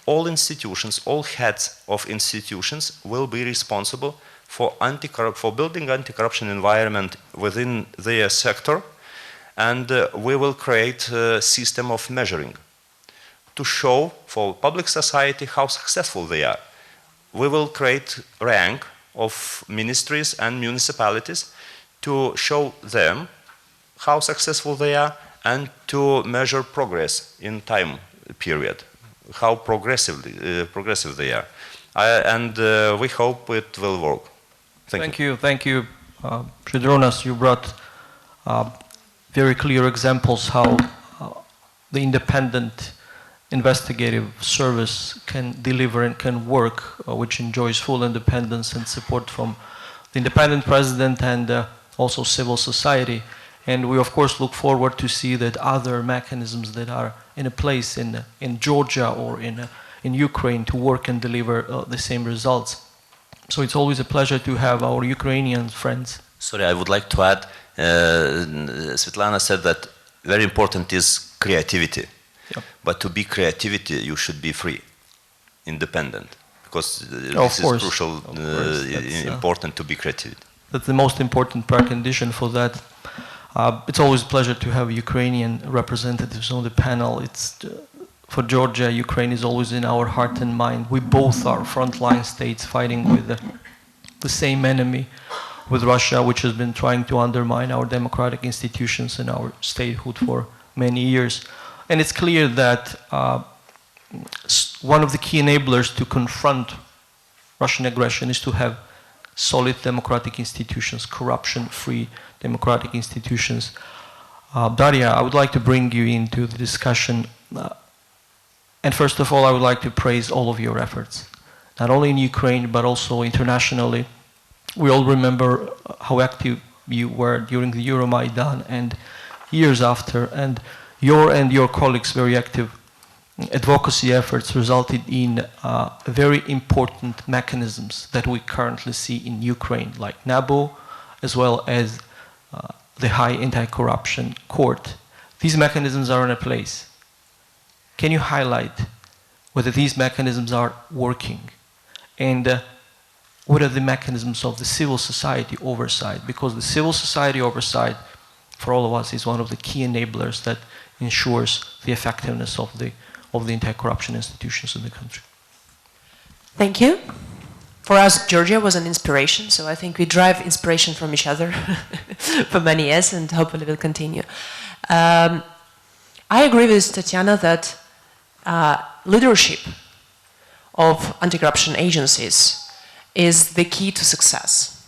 S8: all institutions, all heads of institutions will be responsible for building anti-corruption environment within their sector, and we will create a system of measuring to show for public society how successful they are. We will create rank of ministries and municipalities to show them how successful they are and to measure progress in time period, how progressive they are. And we hope it will work. Thank you.
S1: Thank you. Žydrūnas, you brought very clear examples how the independent investigative service can deliver and can work, which enjoys full independence and support from the independent president and also civil society. And we of course look forward to see that other mechanisms that are in a place in Georgia or in Ukraine to work and deliver the same results. So it's always a pleasure to have our Ukrainian friends.
S8: Sorry, I would like to add, Svitlana said that very important is creativity. Yep. But to be creativity, you should be free, independent, because this is crucial, important to be creative.
S1: That's the most important precondition for that. It's always a pleasure to have Ukrainian representatives on the panel. It's for Georgia, Ukraine is always in our heart and mind. We both are frontline states fighting with the same enemy, with Russia, which has been trying to undermine our democratic institutions and our statehood for many years. And it's clear that one of the key enablers to confront Russian aggression is to have solid democratic institutions, corruption-free democratic institutions. Daria, I would like to bring you into the discussion. And first of all, I would like to praise all of your efforts, not only in Ukraine, but also internationally. We all remember how active you were during the Euromaidan and years after, and your colleagues' very active advocacy efforts resulted in very important mechanisms that we currently see in Ukraine, like NABU, as well as the High Anti-Corruption Court. These mechanisms are in place. Can you highlight whether these mechanisms are working? And what are the mechanisms of the civil society oversight? Because the civil society oversight, for all of us, is one of the key enablers that ensures the effectiveness of the anti-corruption institutions in the country.
S2: Thank you. For us, Georgia was an inspiration, so I think we derive inspiration from each other for many years, and hopefully will continue. I agree with Tetiana that leadership of anti-corruption agencies is the key to success.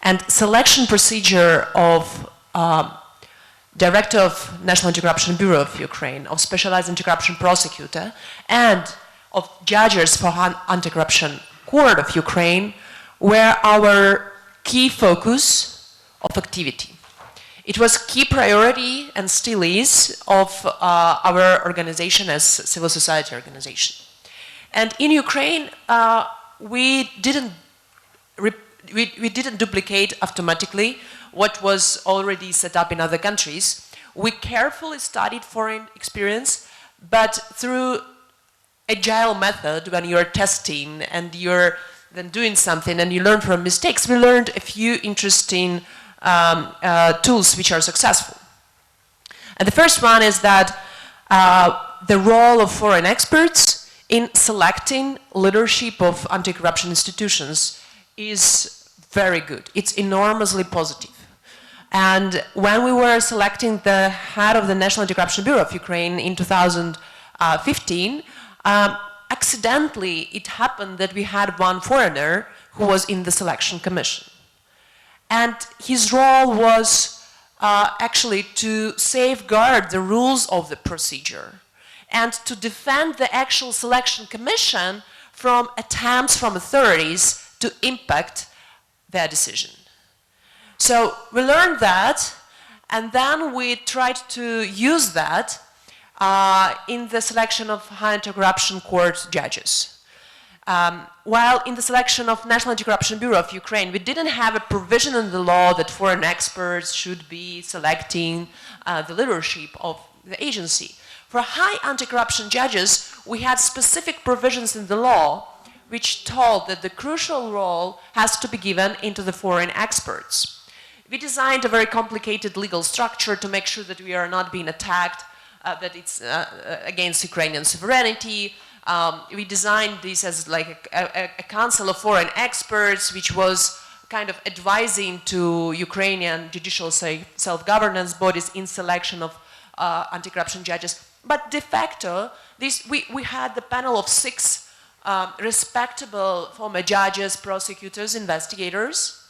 S2: And selection procedure of Director of National Anti-Corruption Bureau of Ukraine, of Specialized Anti-Corruption Prosecutor, and of judges for Anti-Corruption Court of Ukraine were our key focus of activity. It was key priority and still is of our organization as civil society organization. And in Ukraine, we didn't duplicate automatically what was already set up in other countries. We carefully studied foreign experience, but through agile method, when you're testing and you're then doing something and you learn from mistakes, we learned a few interesting tools which are successful. And the first one is that the role of foreign experts in selecting leadership of anti-corruption institutions is very good. It's enormously positive. And when we were selecting the head of the National Anti-Corruption Bureau of Ukraine in 2015, accidentally it happened that we had one foreigner who was in the selection commission. And his role was actually to safeguard the rules of the procedure and to defend the actual selection commission from attempts from authorities to impact their decision. So we learned that, and then we tried to use that in the selection of High Anti-Corruption Court judges. While in the selection of National Anti-Corruption Bureau of Ukraine, we didn't have a provision in the law that foreign experts should be selecting the leadership of the agency. For high anti-corruption judges, we had specific provisions in the law which told that the crucial role has to be given into the foreign experts. We designed a very complicated legal structure to make sure that we are not being attacked, that it's against Ukrainian sovereignty. We designed this as like a council of foreign experts, which was kind of advising to Ukrainian judicial self-governance bodies in selection of anti-corruption judges. But de facto, we had the panel of 6 respectable former judges, prosecutors, investigators,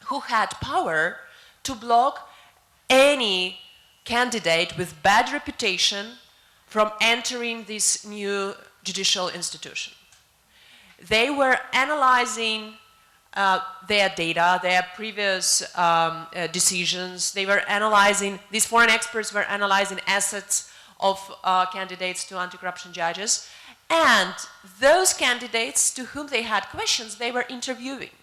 S2: who had power to block any candidate with bad reputation from entering this new judicial institution. They were analyzing their data, their previous decisions. They were analyzing, these foreign experts were analyzing assets of candidates to anti-corruption judges. And those candidates to whom they had questions, they were interviewing.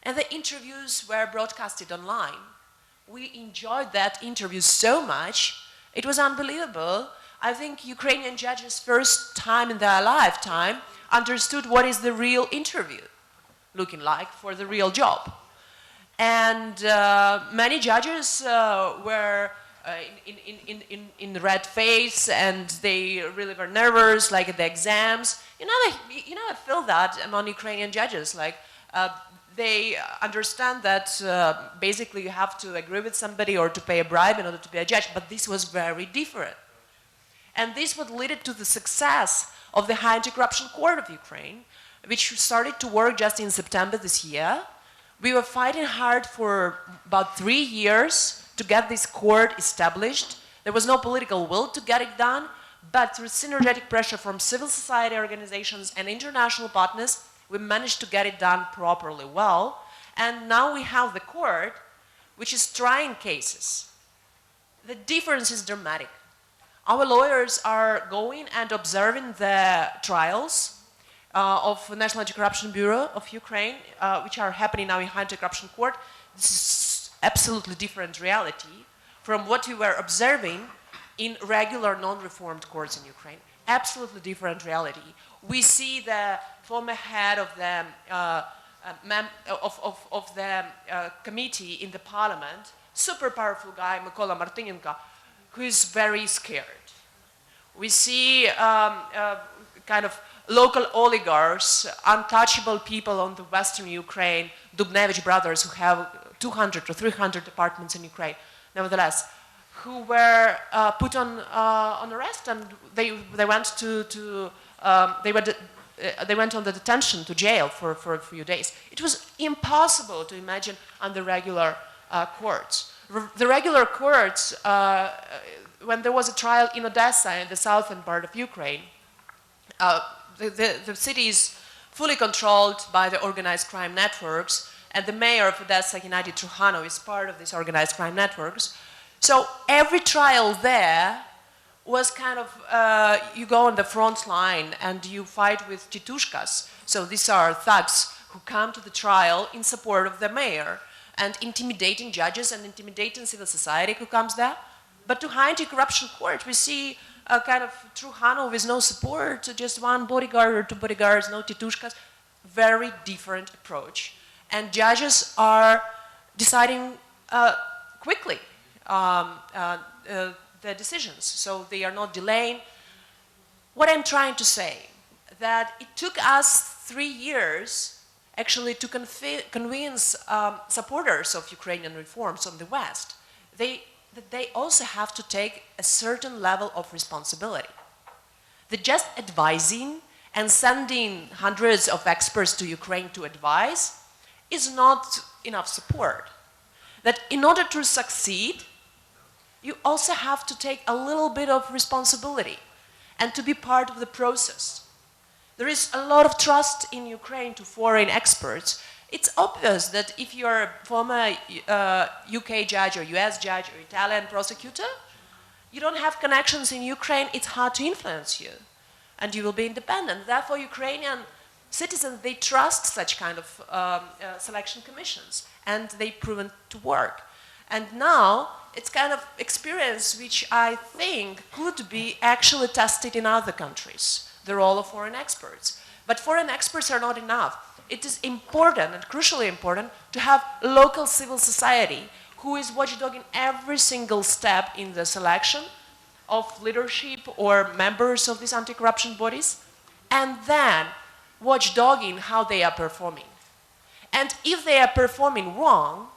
S2: And the interviews were broadcasted online. We enjoyed that interview so much. It was unbelievable. I think Ukrainian judges, first time in their lifetime, understood what is the real interview looking like for the real job. And many judges were in red face, and they really were nervous, like at the exams. I feel that among Ukrainian judges, like they understand that basically you have to agree with somebody or to pay a bribe in order to be a judge, but this was very different. And this would lead to the success of the High Anti-Corruption Court of Ukraine, which started to work just in September this year. We were fighting hard for about 3 years to get this court established. There was no political will to get it done, but through synergetic pressure from civil society organizations and international partners, we managed to get it done properly well. And now we have the court, which is trying cases. The difference is dramatic. Our lawyers are going and observing the trials of the National Anti-Corruption Bureau of Ukraine, which are happening now in High Anti-Corruption Court. This is absolutely different reality from what we were observing in regular non-reformed courts in Ukraine. Absolutely different reality. We see the former head of the committee in the parliament, super powerful guy, Mykola Martynenko, who is very scared. We see kind of local oligarchs, untouchable people on the western Ukraine, Dubnevich brothers who have 200 or 300 apartments in Ukraine, nevertheless, who were put on arrest, and they went on the detention to jail for a few days. It was impossible to imagine on the regular courts. The regular courts, when there was a trial in Odessa, in the southern part of Ukraine, the city is fully controlled by the organized crime networks, and the mayor of Odessa, Gennady Trukhanov, is part of these organized crime networks. So every trial there was kind of, you go on the front line and you fight with titushkas. So these are thugs who come to the trial in support of the mayor and intimidating judges and intimidating civil society who comes there. But to High Anti-Corruption Court, we see a kind of Trukhanov with no support, just one bodyguard or 2 bodyguards, no titushkas. Very different approach. And judges are deciding quickly the decisions, so they are not delaying. What I'm trying to say, that it took us 3 years actually to convince supporters of Ukrainian reforms on the West that they also have to take a certain level of responsibility. That just advising and sending hundreds of experts to Ukraine to advise is not enough support. That in order to succeed, you also have to take a little bit of responsibility and to be part of the process. There is a lot of trust in Ukraine to foreign experts. It's obvious that if you're a former UK judge or US judge or Italian prosecutor, you don't have connections in Ukraine, it's hard to influence you. And you will be independent. Therefore, Ukrainian citizens, they trust such kind of selection commissions, and they've proven to work. And now, it's kind of experience which I think could be actually tested in other countries, the role of foreign experts. But foreign experts are not enough. It is important and crucially important to have local civil society who is watchdogging every single step in the selection of leadership or members of these anti-corruption bodies, and then watchdogging how they are performing. And if they are performing wrong,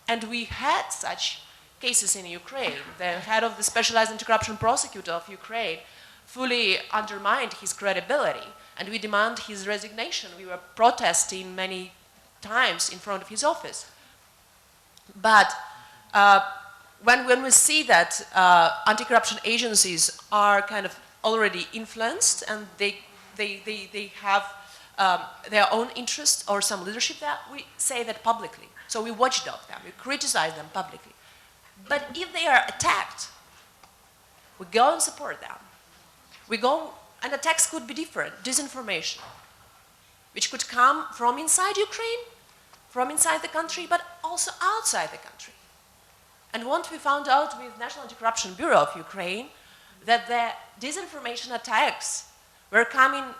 S2: and we had such cases in Ukraine, the head of the Specialized Anti-Corruption Prosecutor of Ukraine fully undermined his credibility, and we demand his resignation. We were protesting many times in front of his office. But when we see that anti-corruption agencies are kind of already influenced and they have their own interests or some leadership there, we say that publicly. So we watchdog them, we criticize them publicly. But if they are attacked, we go and support them. We go, and attacks could be different, disinformation, which could come from inside Ukraine, from inside the country, but also outside the country. And once we found out with National Anti-Corruption Bureau of Ukraine that the disinformation attacks were coming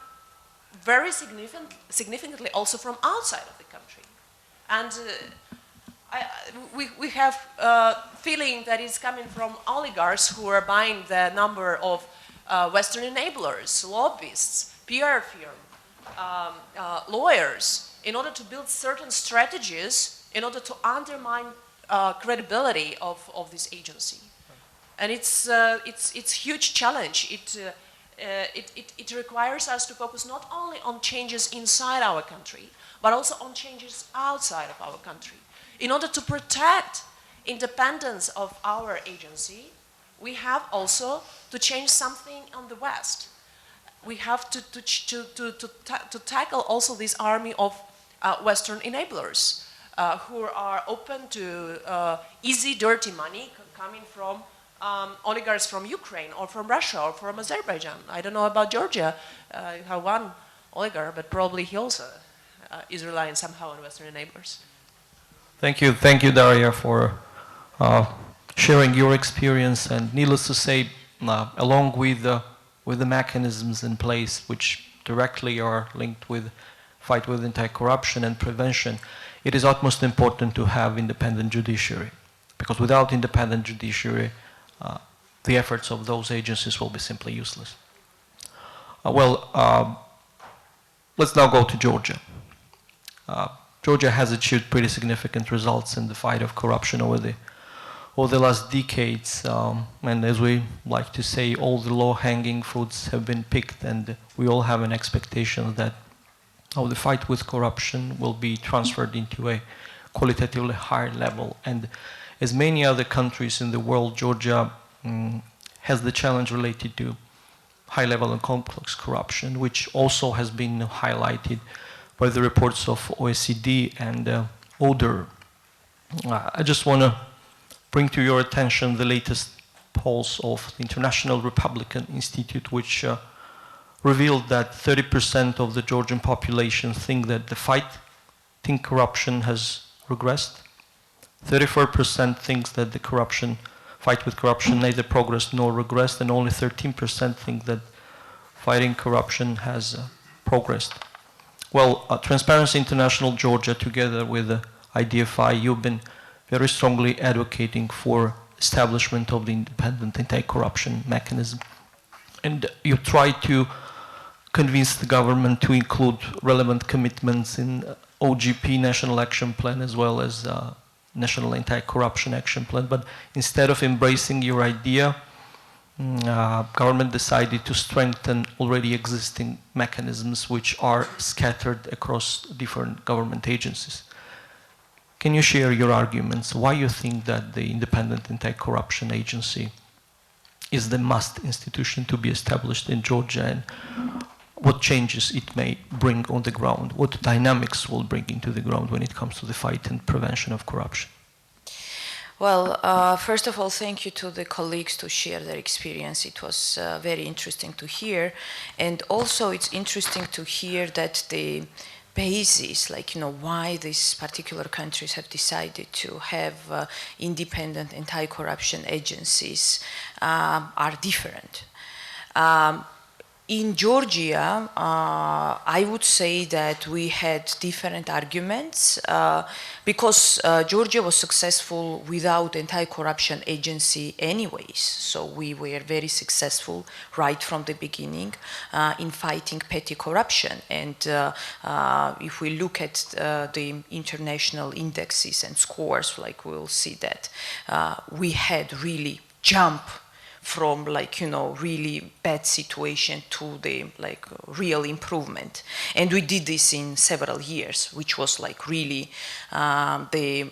S2: very significantly also from outside of the country. And we have a feeling that it's coming from oligarchs who are buying the number of Western enablers, lobbyists, PR firms, lawyers, in order to build certain strategies in order to undermine credibility of this agency. And it's a huge challenge. It requires us to focus not only on changes inside our country, but also on changes outside of our country. In order to protect independence of our agency, we have also to change something on the West. We have to tackle also this army of Western enablers who are open to easy, dirty money coming from oligarchs from Ukraine or from Russia or from Azerbaijan. I don't know about Georgia. You have one oligarch, but probably he also is relying somehow on Western enablers.
S1: Thank you, Daria, for sharing your experience. And needless to say, along with the mechanisms in place, which directly are linked with fight with anti-corruption and prevention, it is utmost important to have independent judiciary, because without independent judiciary, the efforts of those agencies will be simply useless. Let's now go to Georgia. Georgia has achieved pretty significant results in the fight of corruption over the last decades, and as we like to say, all the low-hanging fruits have been picked, and we all have an expectation that the fight with corruption will be transferred into a qualitatively higher level. And as many other countries in the world, Georgia has the challenge related to high-level and complex corruption, which also has been highlighted by the reports of OECD and other. I just want to bring to your attention the latest polls of the International Republican Institute, which revealed that 30% of the Georgian population think that the fight corruption has regressed. 34% thinks that the fight with corruption neither progressed nor regressed, and only 13% think that fighting corruption has progressed. Well, Transparency International Georgia, together with IDFI, you've been very strongly advocating for establishment of the independent anti-corruption mechanism. And you try to convince the government to include relevant commitments in OGP, National Action Plan, as well as National Anti-Corruption Action Plan. But instead of embracing your idea, government decided to strengthen already existing mechanisms which are scattered across different government agencies. Can you share your arguments why you think that the independent anti-corruption agency is the must institution to be established in Georgia, and what changes it may bring on the ground, what dynamics will bring into the ground when it comes to the fight and prevention of corruption?
S7: Well, first of all, thank you to the colleagues to share their experience. It was very interesting to hear. And also it's interesting to hear that the basis, why these particular countries have decided to have independent anti-corruption agencies are different. In Georgia, I would say that we had different arguments because Georgia was successful without anti-corruption agency anyways. So we were very successful right from the beginning in fighting petty corruption. And if we look at the international indexes and scores, we'll see that we had really jump from like, you know, really bad situation to the like real improvement. And we did this in several years, which was like really the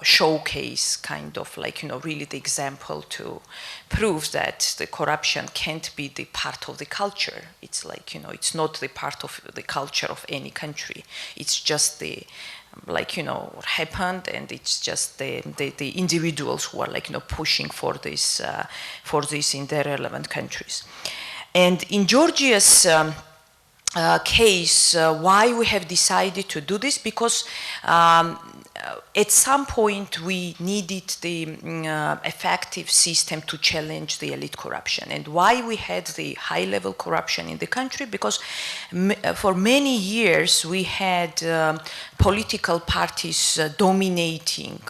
S7: showcase kind of like, you know, really the example to prove that the corruption can't be the part of the culture. It's like, you know, it's not the part of the culture of any country. It's just the, like, you know, what happened, and it's just the individuals who are like, you know, pushing for this in their relevant countries. And in Georgia's case, why we have decided to do this? Because at some point we needed the effective system to challenge the elite corruption. And why we had the high-level corruption in the country? Because for many years we had political parties dominating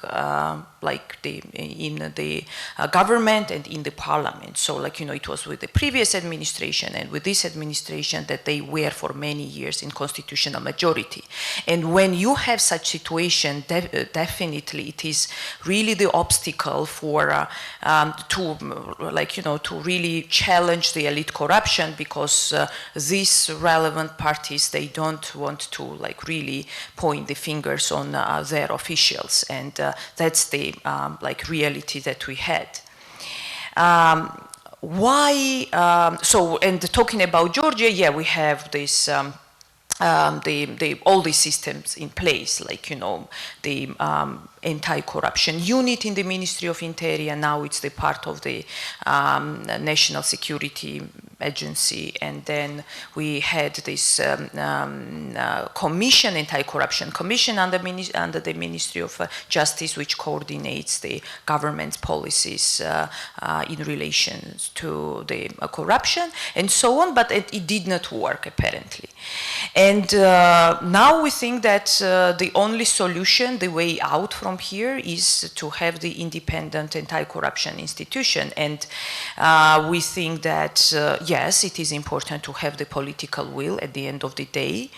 S7: like in the government and in the parliament. So like, you know, it was with the previous administration and with this administration that they were for many years in constitutional majority. And when you have such situation, definitely it is really the obstacle for to like, you know, to really challenge the elite corruption, because these relevant parties, they don't want to like really point the fingers on their officials, and that's the like reality that we had. Why? So, and talking about Georgia, yeah, we have this all these systems in place, like, you know, the anti-corruption unit in the Ministry of Interior. Now it's the part of the National Security Agency, and then we had this commission, anti-corruption commission under the Ministry of Justice, which coordinates the government's policies in relation to the corruption and so on, but it did not work apparently. And now we think that the only solution, the way out from here, is to have the independent anti-corruption institution. And we think that yes, it is important to have the political will at the end of the day,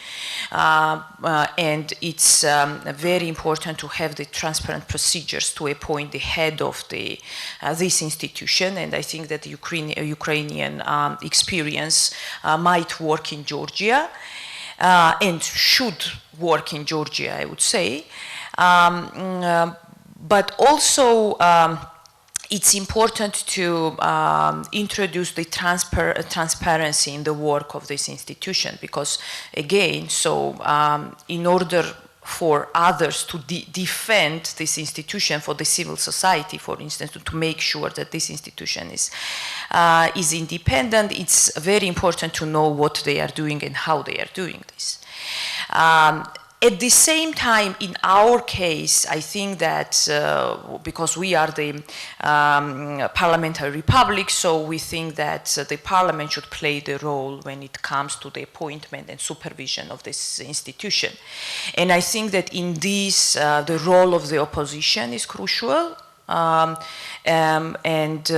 S7: and it's very important to have the transparent procedures to appoint the head of the this institution. And I think that the Ukrainian experience might work in Georgia. And should work in Georgia, I would say. But also, it's important to introduce the transparency in the work of this institution, because, again, so in order for others to defend this institution, for the civil society, for instance, to make sure that this institution is independent, it's very important to know what they are doing and how they are doing this. At the same time, in our case, I think that because we are the parliamentary republic, so we think that the parliament should play the role when it comes to the appointment and supervision of this institution. And I think that in this, the role of the opposition is crucial. And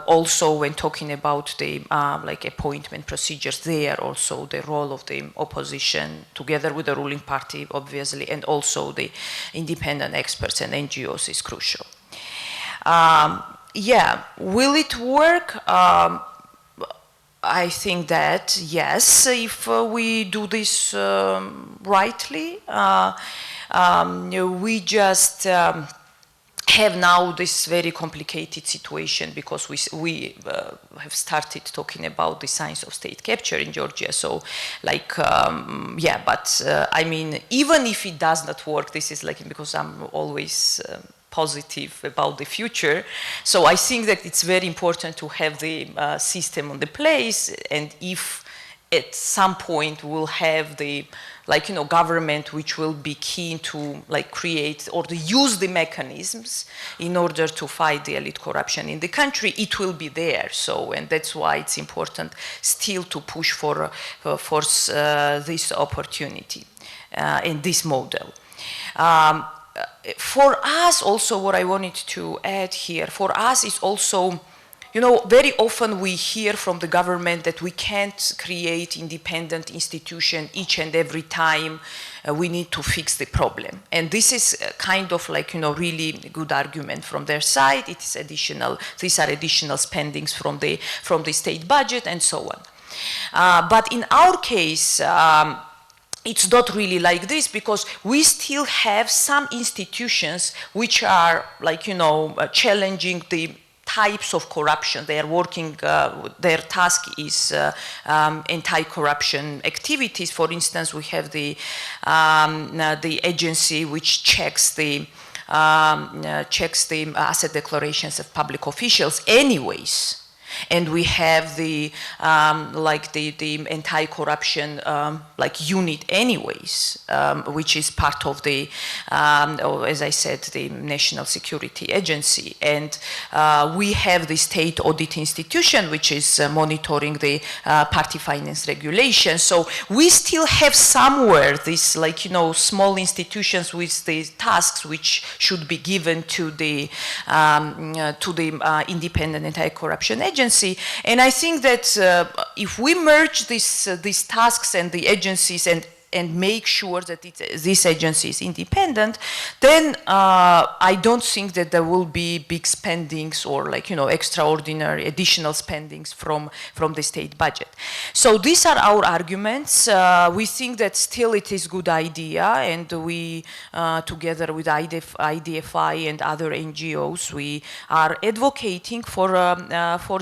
S7: also when talking about the like appointment procedures, there also the role of the opposition together with the ruling party, obviously, and also the independent experts and NGOs is crucial. Yeah, will it work? I think that yes, if we do this rightly, we just have now this very complicated situation, because we have started talking about the signs of state capture in Georgia. So like, yeah, but I mean, even if it does not work, this is like, because I'm always positive about the future. So I think that it's very important to have the system on the place, and if at some point we'll have the, like, you know, government which will be keen to like create or to use the mechanisms in order to fight the elite corruption in the country, it will be there. So, and that's why it's important still to push for this opportunity in this model. For us also, what I wanted to add here, for us is also you know, very often we hear from the government that we can't create independent institution each and every time we need to fix the problem. And this is kind of like, you know, really good argument from their side. It is additional, these are additional spendings from the state budget and so on. But in our case, it's not really like this, because we still have some institutions which are like, you know, challenging the types of corruption. They are working, their task is anti-corruption activities. For instance, we have the agency which checks the asset declarations of public officials anyways. And we have the the anti-corruption like unit anyways, which is part of the, as I said, the National Security Agency. And we have the state audit institution, which is monitoring the party finance regulation. So we still have somewhere these, like, you know, small institutions with the tasks which should be given to the independent anti-corruption agency. And I think that if we merge these tasks and the agencies and make sure that this agency is independent, then I don't think that there will be big spendings or, like, you know, extraordinary additional spendings from the state budget. So these are our arguments. We think that still it is a good idea, and we, together with IDFI and other NGOs, we are advocating for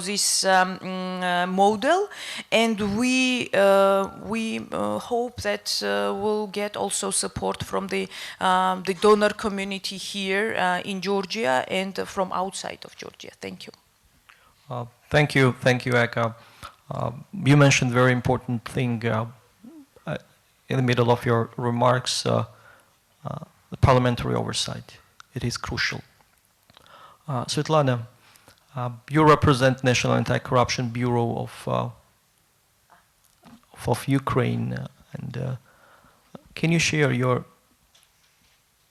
S7: this model, and we hope that will get also support from the donor community here in Georgia and from outside of Georgia. Thank you.
S1: Thank you, Eka. You mentioned a very important thing in the middle of your remarks, the parliamentary oversight. It is crucial. Svitlana, you represent National Anti-Corruption Bureau of Ukraine, and can you share your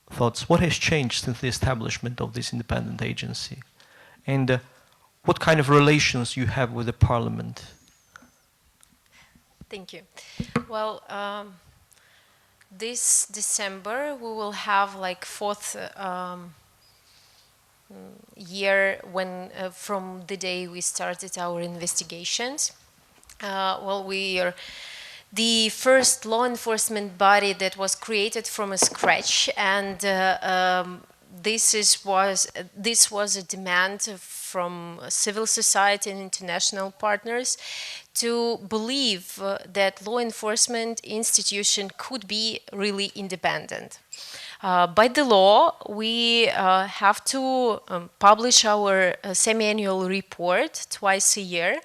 S1: thoughts? What has changed since the establishment of this independent agency? And what kind of relations you have with the parliament?
S6: Thank you. Well, this December we will have like fourth year when from the day we started our investigations. Well, we are the first law enforcement body that was created from scratch, and this was a demand from civil society and international partners to believe that law enforcement institution could be really independent. By the law, we have to publish our semi-annual report twice a year,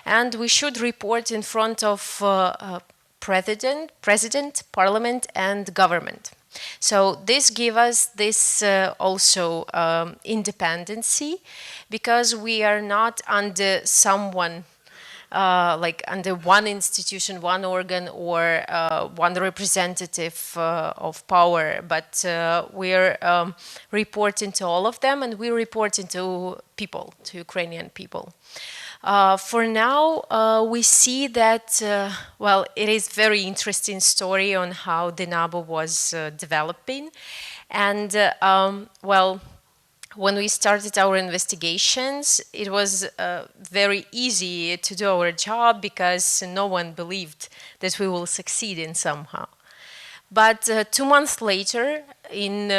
S6: and we should report in front of President, Parliament, and government. So this gives us this also independency, because we are not under someone, like under one institution, one organ, or one representative of power, but we're reporting to all of them, and we're reporting to people, to Ukrainian people. For now, we see that, well, it is very interesting story on how the NABU was developing. And, well, when we started our investigations, it was very easy to do our job because no one believed that we will succeed in somehow. But 2 months later, in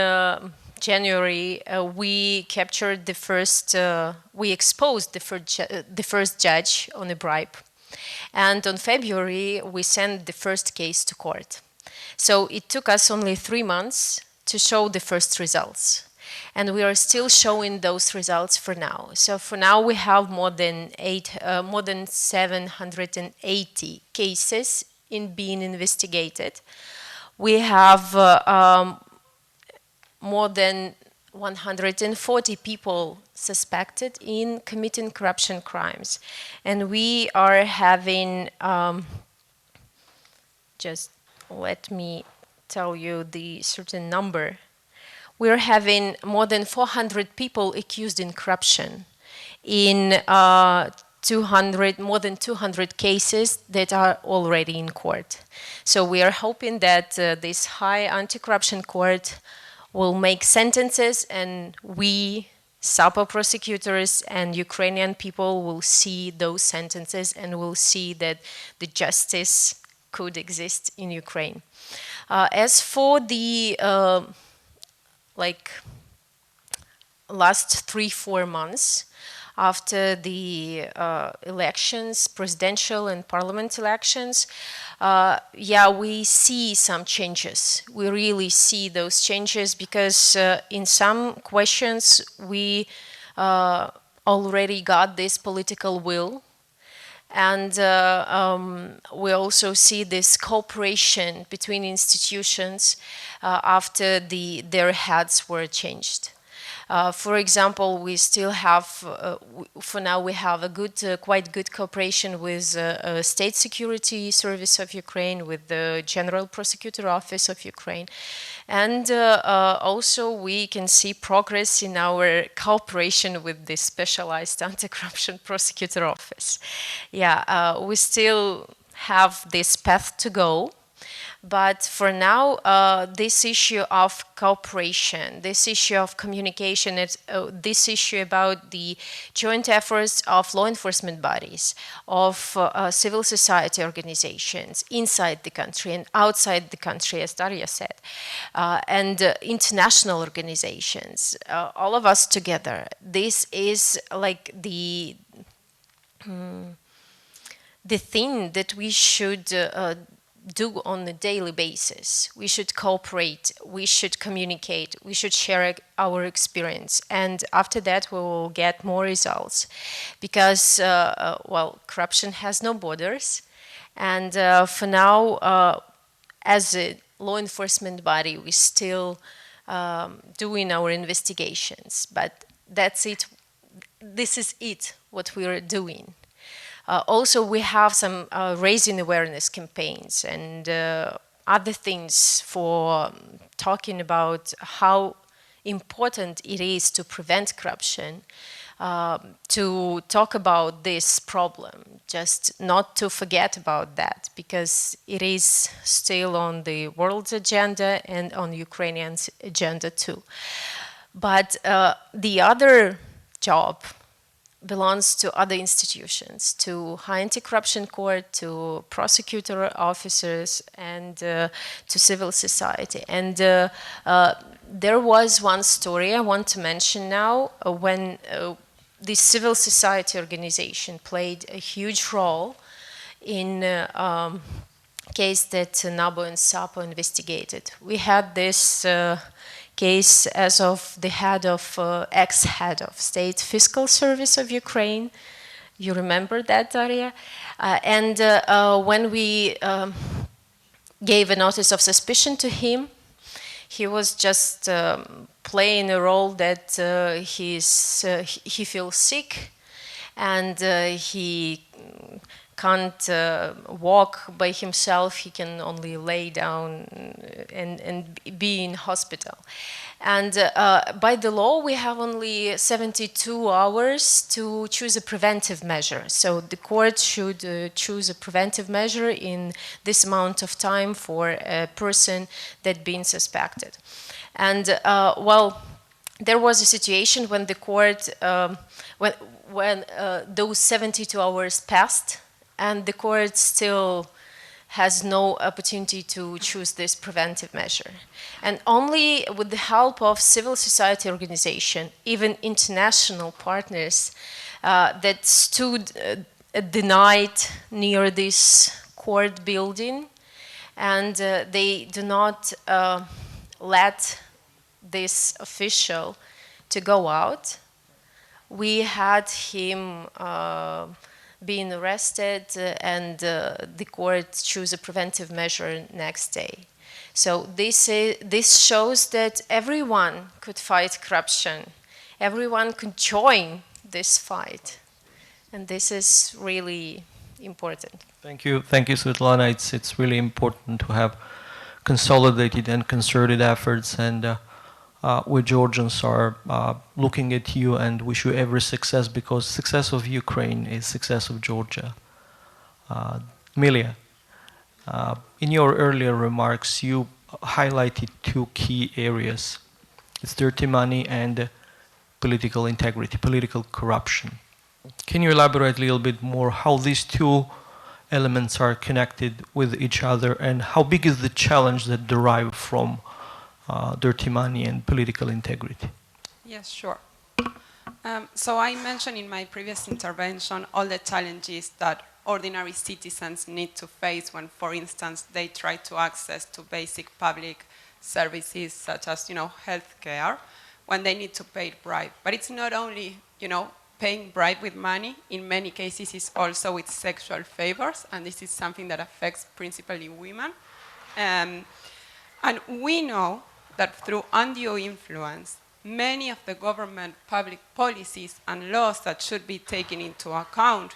S6: January, we captured the first, we exposed the first judge on a bribe. And on February, we sent the first case to court. So it took us only 3 months to show the first results. And we are still showing those results for now. So for now, we have more than 780 cases being investigated. We have more than 140 people suspected in committing corruption crimes. And we are having, just let me tell you the certain number. We're having more than 400 people accused in corruption in more than 200 cases that are already in court. So we are hoping that this high anti-corruption court will make sentences, and we, SAPO prosecutors and Ukrainian people, will see those sentences and will see that the justice could exist in Ukraine. As for the last 3-4 months after the elections, presidential and parliament elections, yeah, we see some changes. We really see those changes because in some questions we already got this political will. And we also see this cooperation between institutions after their heads were changed. For example, we still have, for now, we have a quite good cooperation with State Security Service of Ukraine, with the General Prosecutor Office of Ukraine. And also we can see progress in our cooperation with the Specialized Anti-Corruption Prosecutor Office. Yeah, we still have this path to go. But for now, this issue of cooperation, this issue of communication, this issue about the joint efforts of law enforcement bodies, of civil society organizations inside the country and outside the country, as Daria said, and international organizations, all of us together. This is like the thing that we should do on a daily basis. We should cooperate, we should communicate, we should share our experience, and after that we will get more results. Because, well, corruption has no borders, and for now, as a law enforcement body, we still doing our investigations, but that's it. This is it, what we are doing. Also, we have some raising awareness campaigns and other things for talking about how important it is to prevent corruption, to talk about this problem, just not to forget about that, because it is still on the world's agenda and on Ukrainians' agenda too. But the other job belongs to other institutions, to High Anti-Corruption Court, to prosecutor officers, and to civil society. And there was one story I want to mention now, when the civil society organization played a huge role in case that NABO and SAPO investigated. We had this case as of the ex-head of State Fiscal Service of Ukraine. You remember that, Daria? And when we gave a notice of suspicion to him, he was just playing a role that he feels sick and he can't walk by himself, he can only lay down and be in hospital. And by the law, we have only 72 hours to choose a preventive measure. So the court should choose a preventive measure in this amount of time for a person that been suspected. And well, there was a situation when the court, when those 72 hours passed, and the court still has no opportunity to choose this preventive measure. And only with the help of civil society organization, even international partners that stood at the night near this court building, and they do not let this official to go out. We had him being arrested, and the court chose a preventive measure next day. So this shows that everyone could fight corruption. Everyone could join this fight. And this is really important.
S1: Thank you, Svitlana. It's really important to have consolidated and concerted efforts. And we Georgians are looking at you and wish you every success, because success of Ukraine is success of Georgia. Emilia, in your earlier remarks, you highlighted two key areas. It's dirty money and political integrity, political corruption. Can you elaborate a little bit more how these two elements are connected with each other, and how big is the challenge that derive from dirty money and political integrity?
S4: Yes, sure. So I mentioned in my previous intervention all the challenges that ordinary citizens need to face when, for instance, they try to access to basic public services such as, healthcare, when they need to pay bribe. But it's not only, paying bribe with money. In many cases, it's also with sexual favors, and this is something that affects principally women. And we know that through undue influence, many of the government public policies and laws that should be taken into account,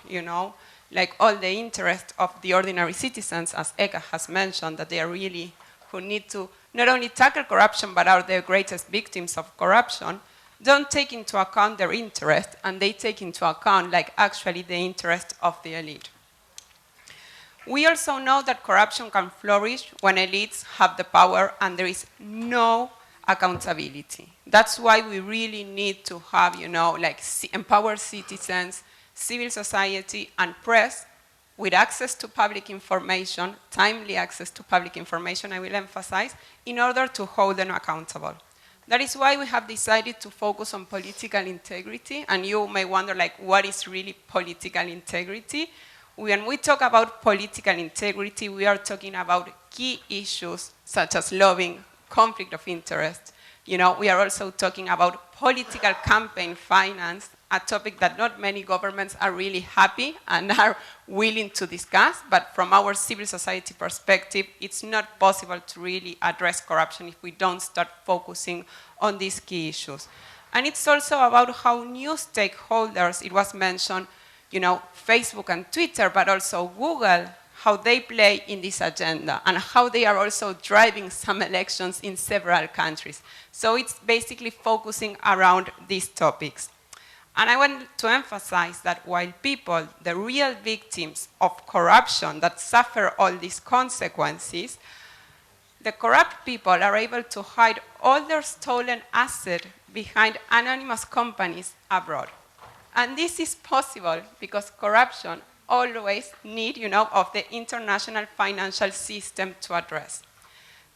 S4: like all the interest of the ordinary citizens, as Eka has mentioned, that they are really who need to not only tackle corruption, but are the greatest victims of corruption, don't take into account their interest, and they take into account, actually the interest of the elite. We also know that corruption can flourish when elites have the power and there is no accountability. That's why we really need to have, empowered citizens, civil society, and press with access to public information, timely access to public information, I will emphasize, in order to hold them accountable. That is why we have decided to focus on political integrity, and you may wonder, what is really political integrity? When we talk about political integrity, we are talking about key issues such as lobbying, conflict of interest. We are also talking about political campaign finance, a topic that not many governments are really happy and are willing to discuss, but from our civil society perspective, it's not possible to really address corruption if we don't start focusing on these key issues. And it's also about how new stakeholders, it was mentioned, Facebook and Twitter, but also Google, how they play in this agenda and how they are also driving some elections in several countries. So it's basically focusing around these topics. And I want to emphasize that while people, the real victims of corruption that suffer all these consequences, the corrupt people are able to hide all their stolen assets behind anonymous companies abroad. And this is possible because corruption always needs, of the international financial system to address.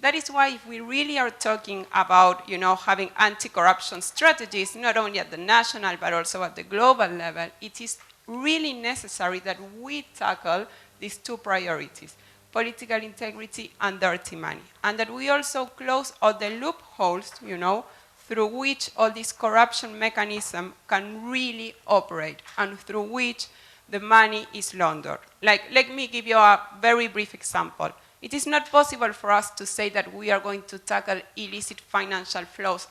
S4: That is why if we really are talking about, having anti-corruption strategies, not only at the national but also at the global level, it is really necessary that we tackle these two priorities, political integrity and dirty money, and that we also close all the loopholes, through which all this corruption mechanism can really operate and through which the money is laundered. Let me give you a very brief example. It is not possible for us to say that we are going to tackle illicit financial flows,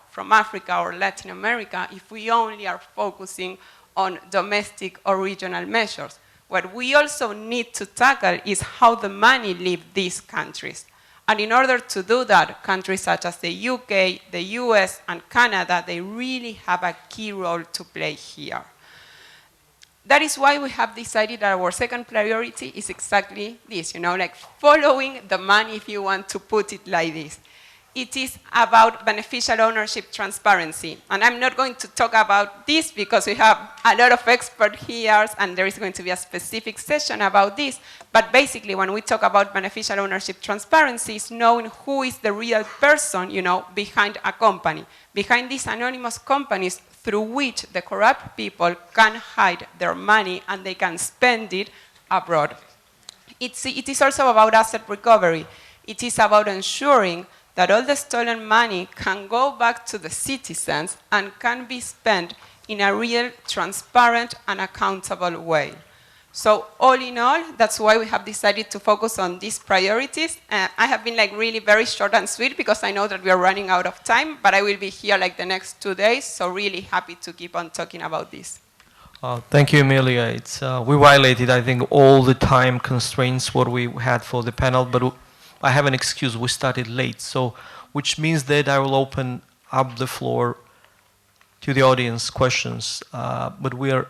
S4: from Africa or Latin America if we only are focusing on domestic or regional measures. What we also need to tackle is how the money leaves these countries. And in order to do that, countries such as the UK, the US, and Canada, they really have a key role to play here. That is why we have decided that our second priority is exactly this, following the money, if you want to put it like this. It is about beneficial ownership transparency. And I'm not going to talk about this because we have a lot of experts here and there is going to be a specific session about this. But basically, when we talk about beneficial ownership transparency, it's knowing who is the real person, behind a company, behind these anonymous companies through which the corrupt people can hide their money and they can spend it abroad. It is also about asset recovery. It is about ensuring that all the stolen money can go back to the citizens and can be spent in a real, transparent, and accountable way. So all in all, that's why we have decided to focus on these priorities. I have been really very short and sweet because I know that we are running out of time, but I will be here the next 2 days, so really happy to keep on talking about this.
S1: Thank you, Emilia. We violated, I think, all the time constraints what we had for the panel, but I have an excuse, we started late, so which means that I will open up the floor to the audience questions, but we are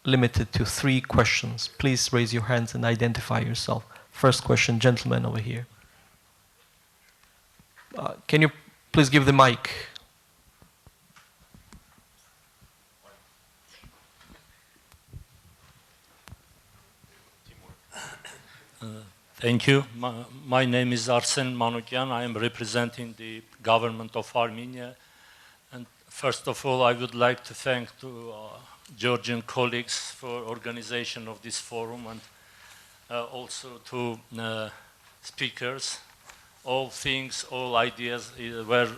S1: limited to 3 questions. Please raise your hands and identify yourself. First question, gentleman over here. Can you please give the mic?
S9: Thank you. My name is Arsen Manukyan. I am representing the government of Armenia. And first of all, I would like to thank Georgian colleagues for organization of this forum, and also to speakers. All things, all ideas were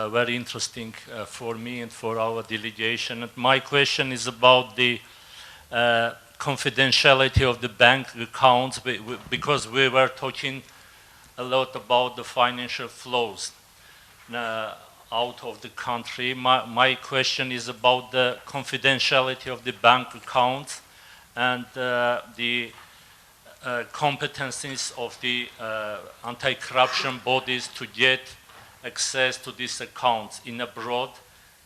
S9: very interesting for me and for our delegation. And my question is about the confidentiality of the bank accounts, because we were talking a lot about the financial flows out of the country. My question is about the confidentiality of the bank accounts and the competencies of the anti-corruption bodies to get access to these accounts in abroad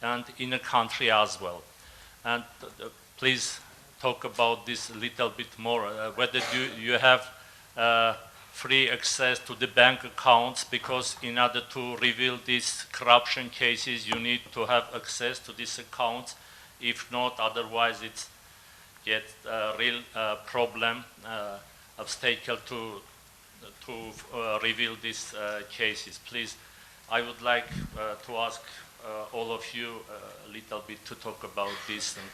S9: and in a country as well. And please talk about this a little bit more, whether you have free access to the bank accounts, because in order to reveal these corruption cases, you need to have access to these accounts. If not, otherwise it's gets a real problem, obstacle to reveal these cases. Please, I would like to ask all of you a little bit to talk about this, and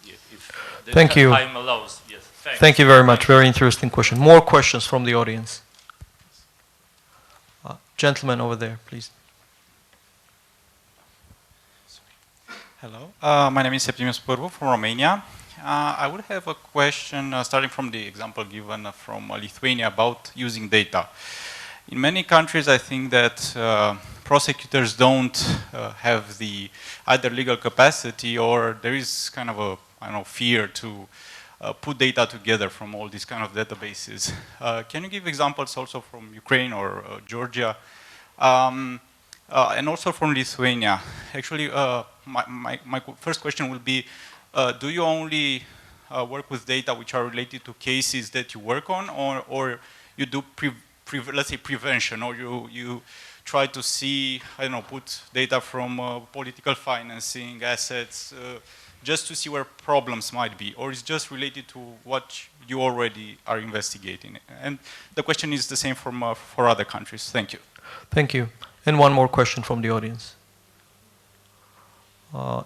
S9: if the time allows. Yes.
S1: Thank you very much. Very interesting question. More questions from the audience. Gentleman over there, please.
S10: Hello. My name is Septimius Pârvu from Romania. I would have a question starting from the example given from Lithuania about using data. In many countries, I think that prosecutors don't have the either legal capacity, or there is kind of a fear to put data together from all these kind of databases. Can you give examples also from Ukraine or Georgia, and also from Lithuania? Actually, my first question will be, do you only work with data which are related to cases that you work on, or you do let's say prevention, or you try to see, I don't know, put data from political financing, assets, just to see where problems might be, or it's just related to what you already are investigating? And the question is the same for other countries. Thank you.
S1: Thank you. And one more question from the audience.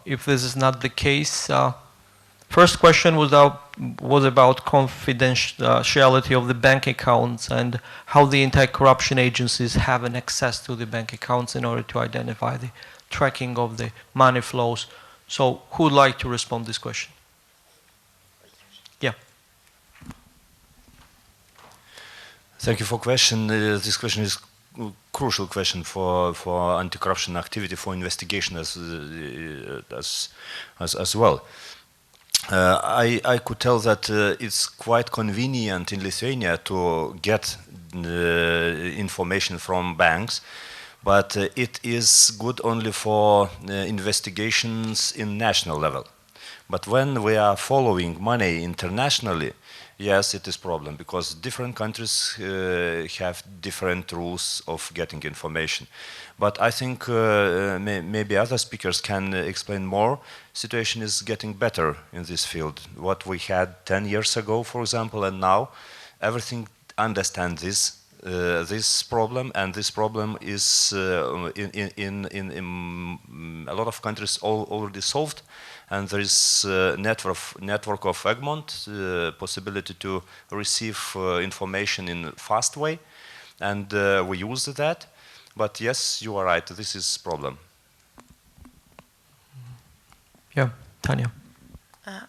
S1: If this is not the case, first question was about confidentiality of the bank accounts and how the anti-corruption agencies have an access to the bank accounts in order to identify the tracking of the money flows. So who would like to respond to this question? Yeah.
S8: Thank you for question. This question is a crucial question for anti-corruption activity, for investigation as well. I could tell that it's quite convenient in Lithuania to get information from banks, but it is good only for investigations in national level. But when we are following money internationally, yes, it is a problem, because different countries have different rules of getting information. But I think maybe other speakers can explain more. Situation is getting better in this field. What we had 10 years ago, for example, and now, everything understands this problem, and this problem is in a lot of countries already solved, and there is a network of Egmont, possibility to receive information in a fast way, and we use that. But yes, you are right, this is a problem.
S1: Yeah, Tanya.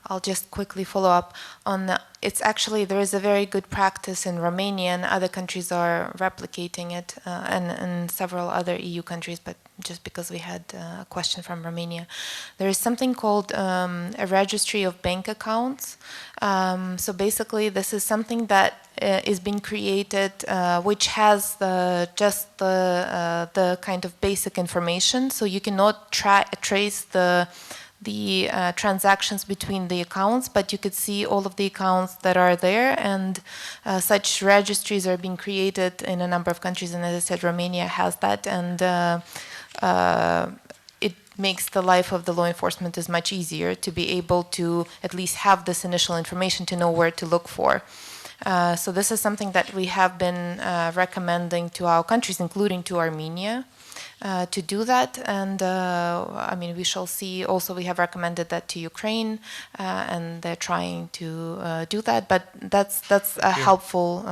S3: I'll just quickly follow up on it's actually, there is a very good practice in Romania, and other countries are replicating it, and several other EU countries, but just because we had a question from Romania. There is something called a registry of bank accounts. So basically this is something that is being created, which has just the kind of basic information, so you cannot trace the transactions between the accounts, but you could see all of the accounts that are there, and such registries are being created in a number of countries, and as I said, Romania has that, and it makes the life of the law enforcement is much easier to be able to at least have this initial information to know where to look for. So this is something that we have been recommending to our countries, including to Armenia, to do that, and I mean, we shall see. Also, we have recommended that to Ukraine, and they're trying to do that. But that's a helpful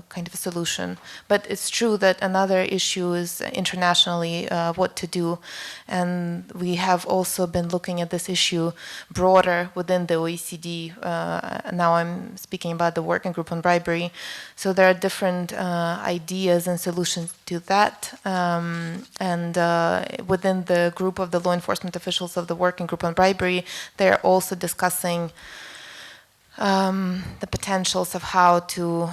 S3: kind of a solution. But it's true that another issue is internationally what to do, and we have also been looking at this issue broader within the OECD. Now I'm speaking about the working group on bribery. So there are different ideas and solutions to that, and within the group of the law enforcement officials of the working group on bribery, they're also discussing the potentials of how to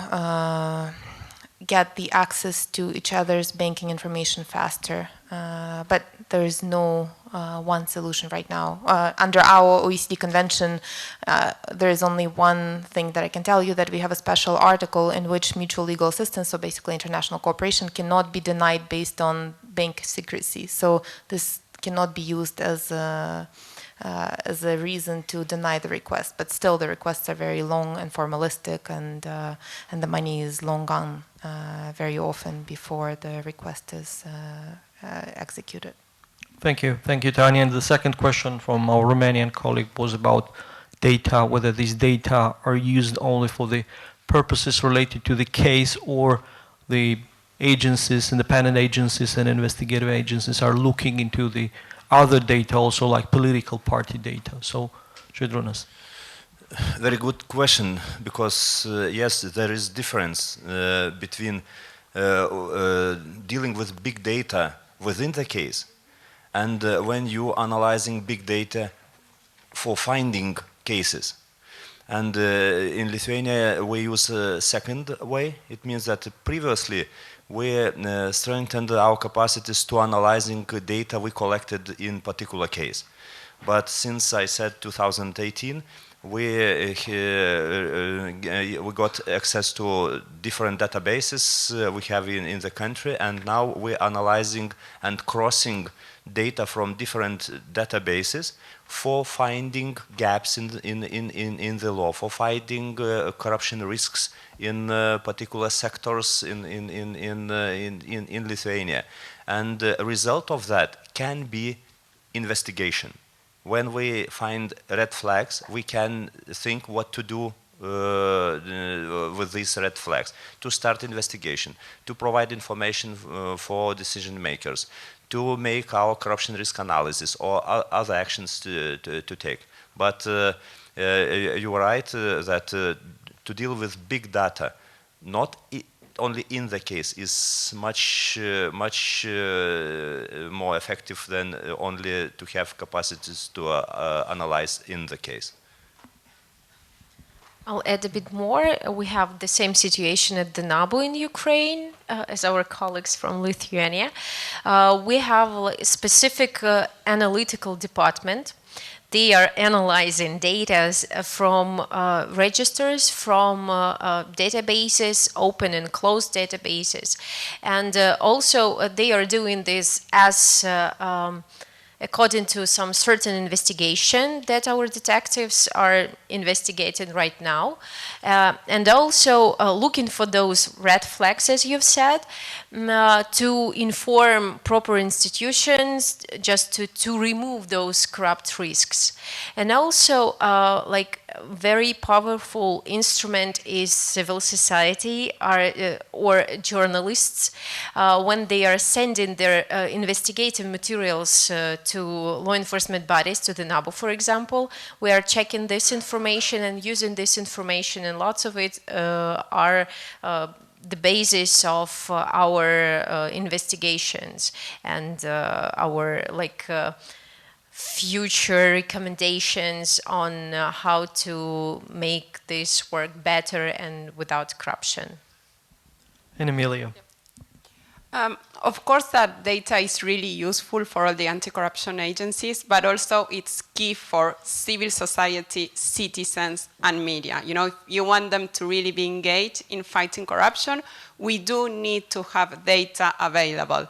S3: get the access to each other's banking information faster. But there is no one solution right now. Under our OECD convention, there is only one thing that I can tell you, that we have a special article in which mutual legal assistance, so basically international cooperation, cannot be denied based on bank secrecy. So this cannot be used as a reason to deny the request. But still, the requests are very long and formalistic, and the money is long gone very often before the request is executed.
S1: Thank you, Tanya. And the second question from our Romanian colleague was about data, whether these data are used only for the purposes related to the case, or the agencies, independent agencies and investigative agencies are looking into the other data also, like political party data. So, Žydrūnas.
S8: Very good question, because yes, there is difference between dealing with big data within the case, and when you analyzing big data for finding cases. And in Lithuania, we use a second way. It means that previously we strengthened our capacities to analyzing data we collected in particular case. But since I said 2018, we got access to different databases we have in the country, and now we're analyzing and crossing data from different databases for finding gaps in the law, for finding corruption risks in particular sectors in Lithuania. And the result of that can be investigation. When we find red flags, we can think what to do with these red flags, to start investigation, to provide information for decision makers, to make our corruption risk analysis or other actions to take. But you are right that to deal with big data, not only in the case, is much more effective than only to have capacities to analyze in the case.
S6: I'll add a bit more. We have the same situation at the NABU in Ukraine as our colleagues from Lithuania. We have a specific analytical department. They are analyzing data from registers, from databases, open and closed databases. And also they are doing this as according to some certain investigation that our detectives are investigating right now. And also looking for those red flags, as you've said, to inform proper institutions just to remove those corrupt risks. And also, like, very powerful instrument is civil society or journalists when they are sending their investigative materials to law enforcement bodies, to the NABU, for example. We are checking this information and using this information, and lots of it are the basis of our investigations and our future recommendations on how to make this work better and without corruption.
S1: And Emilia.
S4: Of course, that data is really useful for all the anti-corruption agencies, but also it's key for civil society, citizens, and media. You know, if you want them to really be engaged in fighting corruption, we do need to have data available.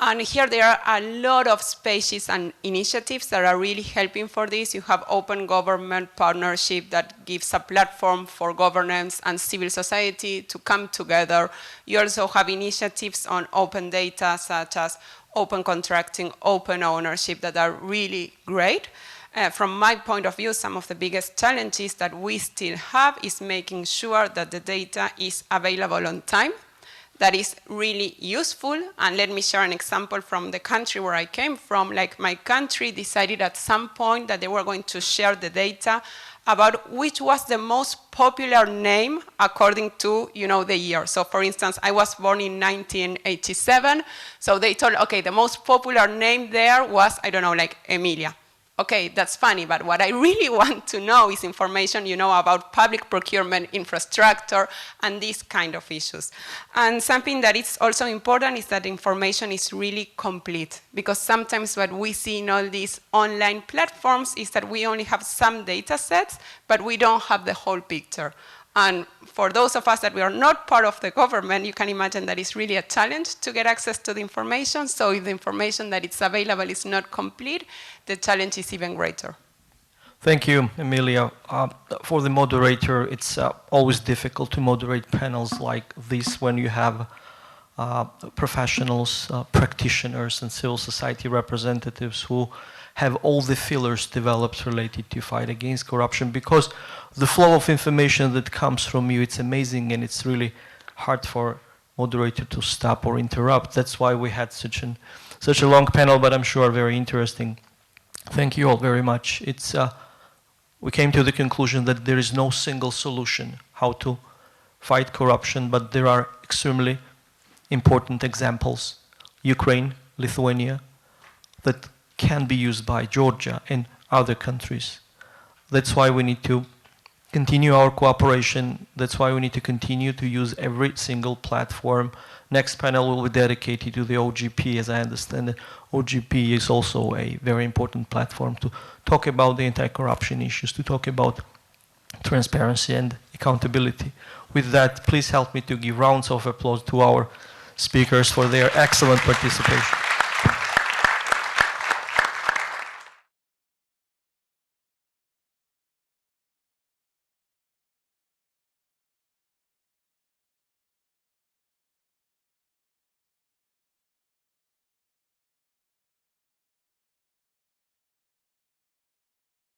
S4: And here there are a lot of spaces and initiatives that are really helping for this. You have open government partnership that gives a platform for governance and civil society to come together. You also have initiatives on open data, such as open contracting, open ownership, that are really great. From my point of view, some of the biggest challenges that we still have is making sure that the data is available on time, that is really useful. And let me share an example from the country where I came from. Like, my country decided at some point that they were going to share the data about which was the most popular name according to, you know, the year. So for instance, I was born in 1987. So they told, okay, the most popular name there was, I don't know, like Emilia. Okay, that's funny, but what I really want to know is information, you know, about public procurement, infrastructure, and these kind of issues. And something that is also important is that information is really complete, because sometimes what we see in all these online platforms is that we only have some data sets, but we don't have the whole picture. And for those of us that we are not part of the government, you can imagine that it's really a challenge to get access to the information. So if the information that is available is not complete, the challenge is even greater.
S1: Thank you, Emilia. For the moderator, it's always difficult to moderate panels like this when you have professionals, practitioners, and civil society representatives who have all the fillers developed related to fight against corruption, because the flow of information that comes from you, it's amazing, and it's really hard for moderator to stop or interrupt. That's why we had such a long panel, but I'm sure very interesting. Thank you all very much. We came to the conclusion that there is no single solution how to fight corruption, but there are extremely important examples, Ukraine, Lithuania, that can be used by Georgia and other countries. That's why we need to continue our cooperation. That's why we need to continue to use every single platform. Next panel will be dedicated to the OGP, as I understand it. OGP is also a very important platform to talk about the anti-corruption issues, to talk about transparency and accountability. With that, please help me to give rounds of applause to our speakers for their excellent participation.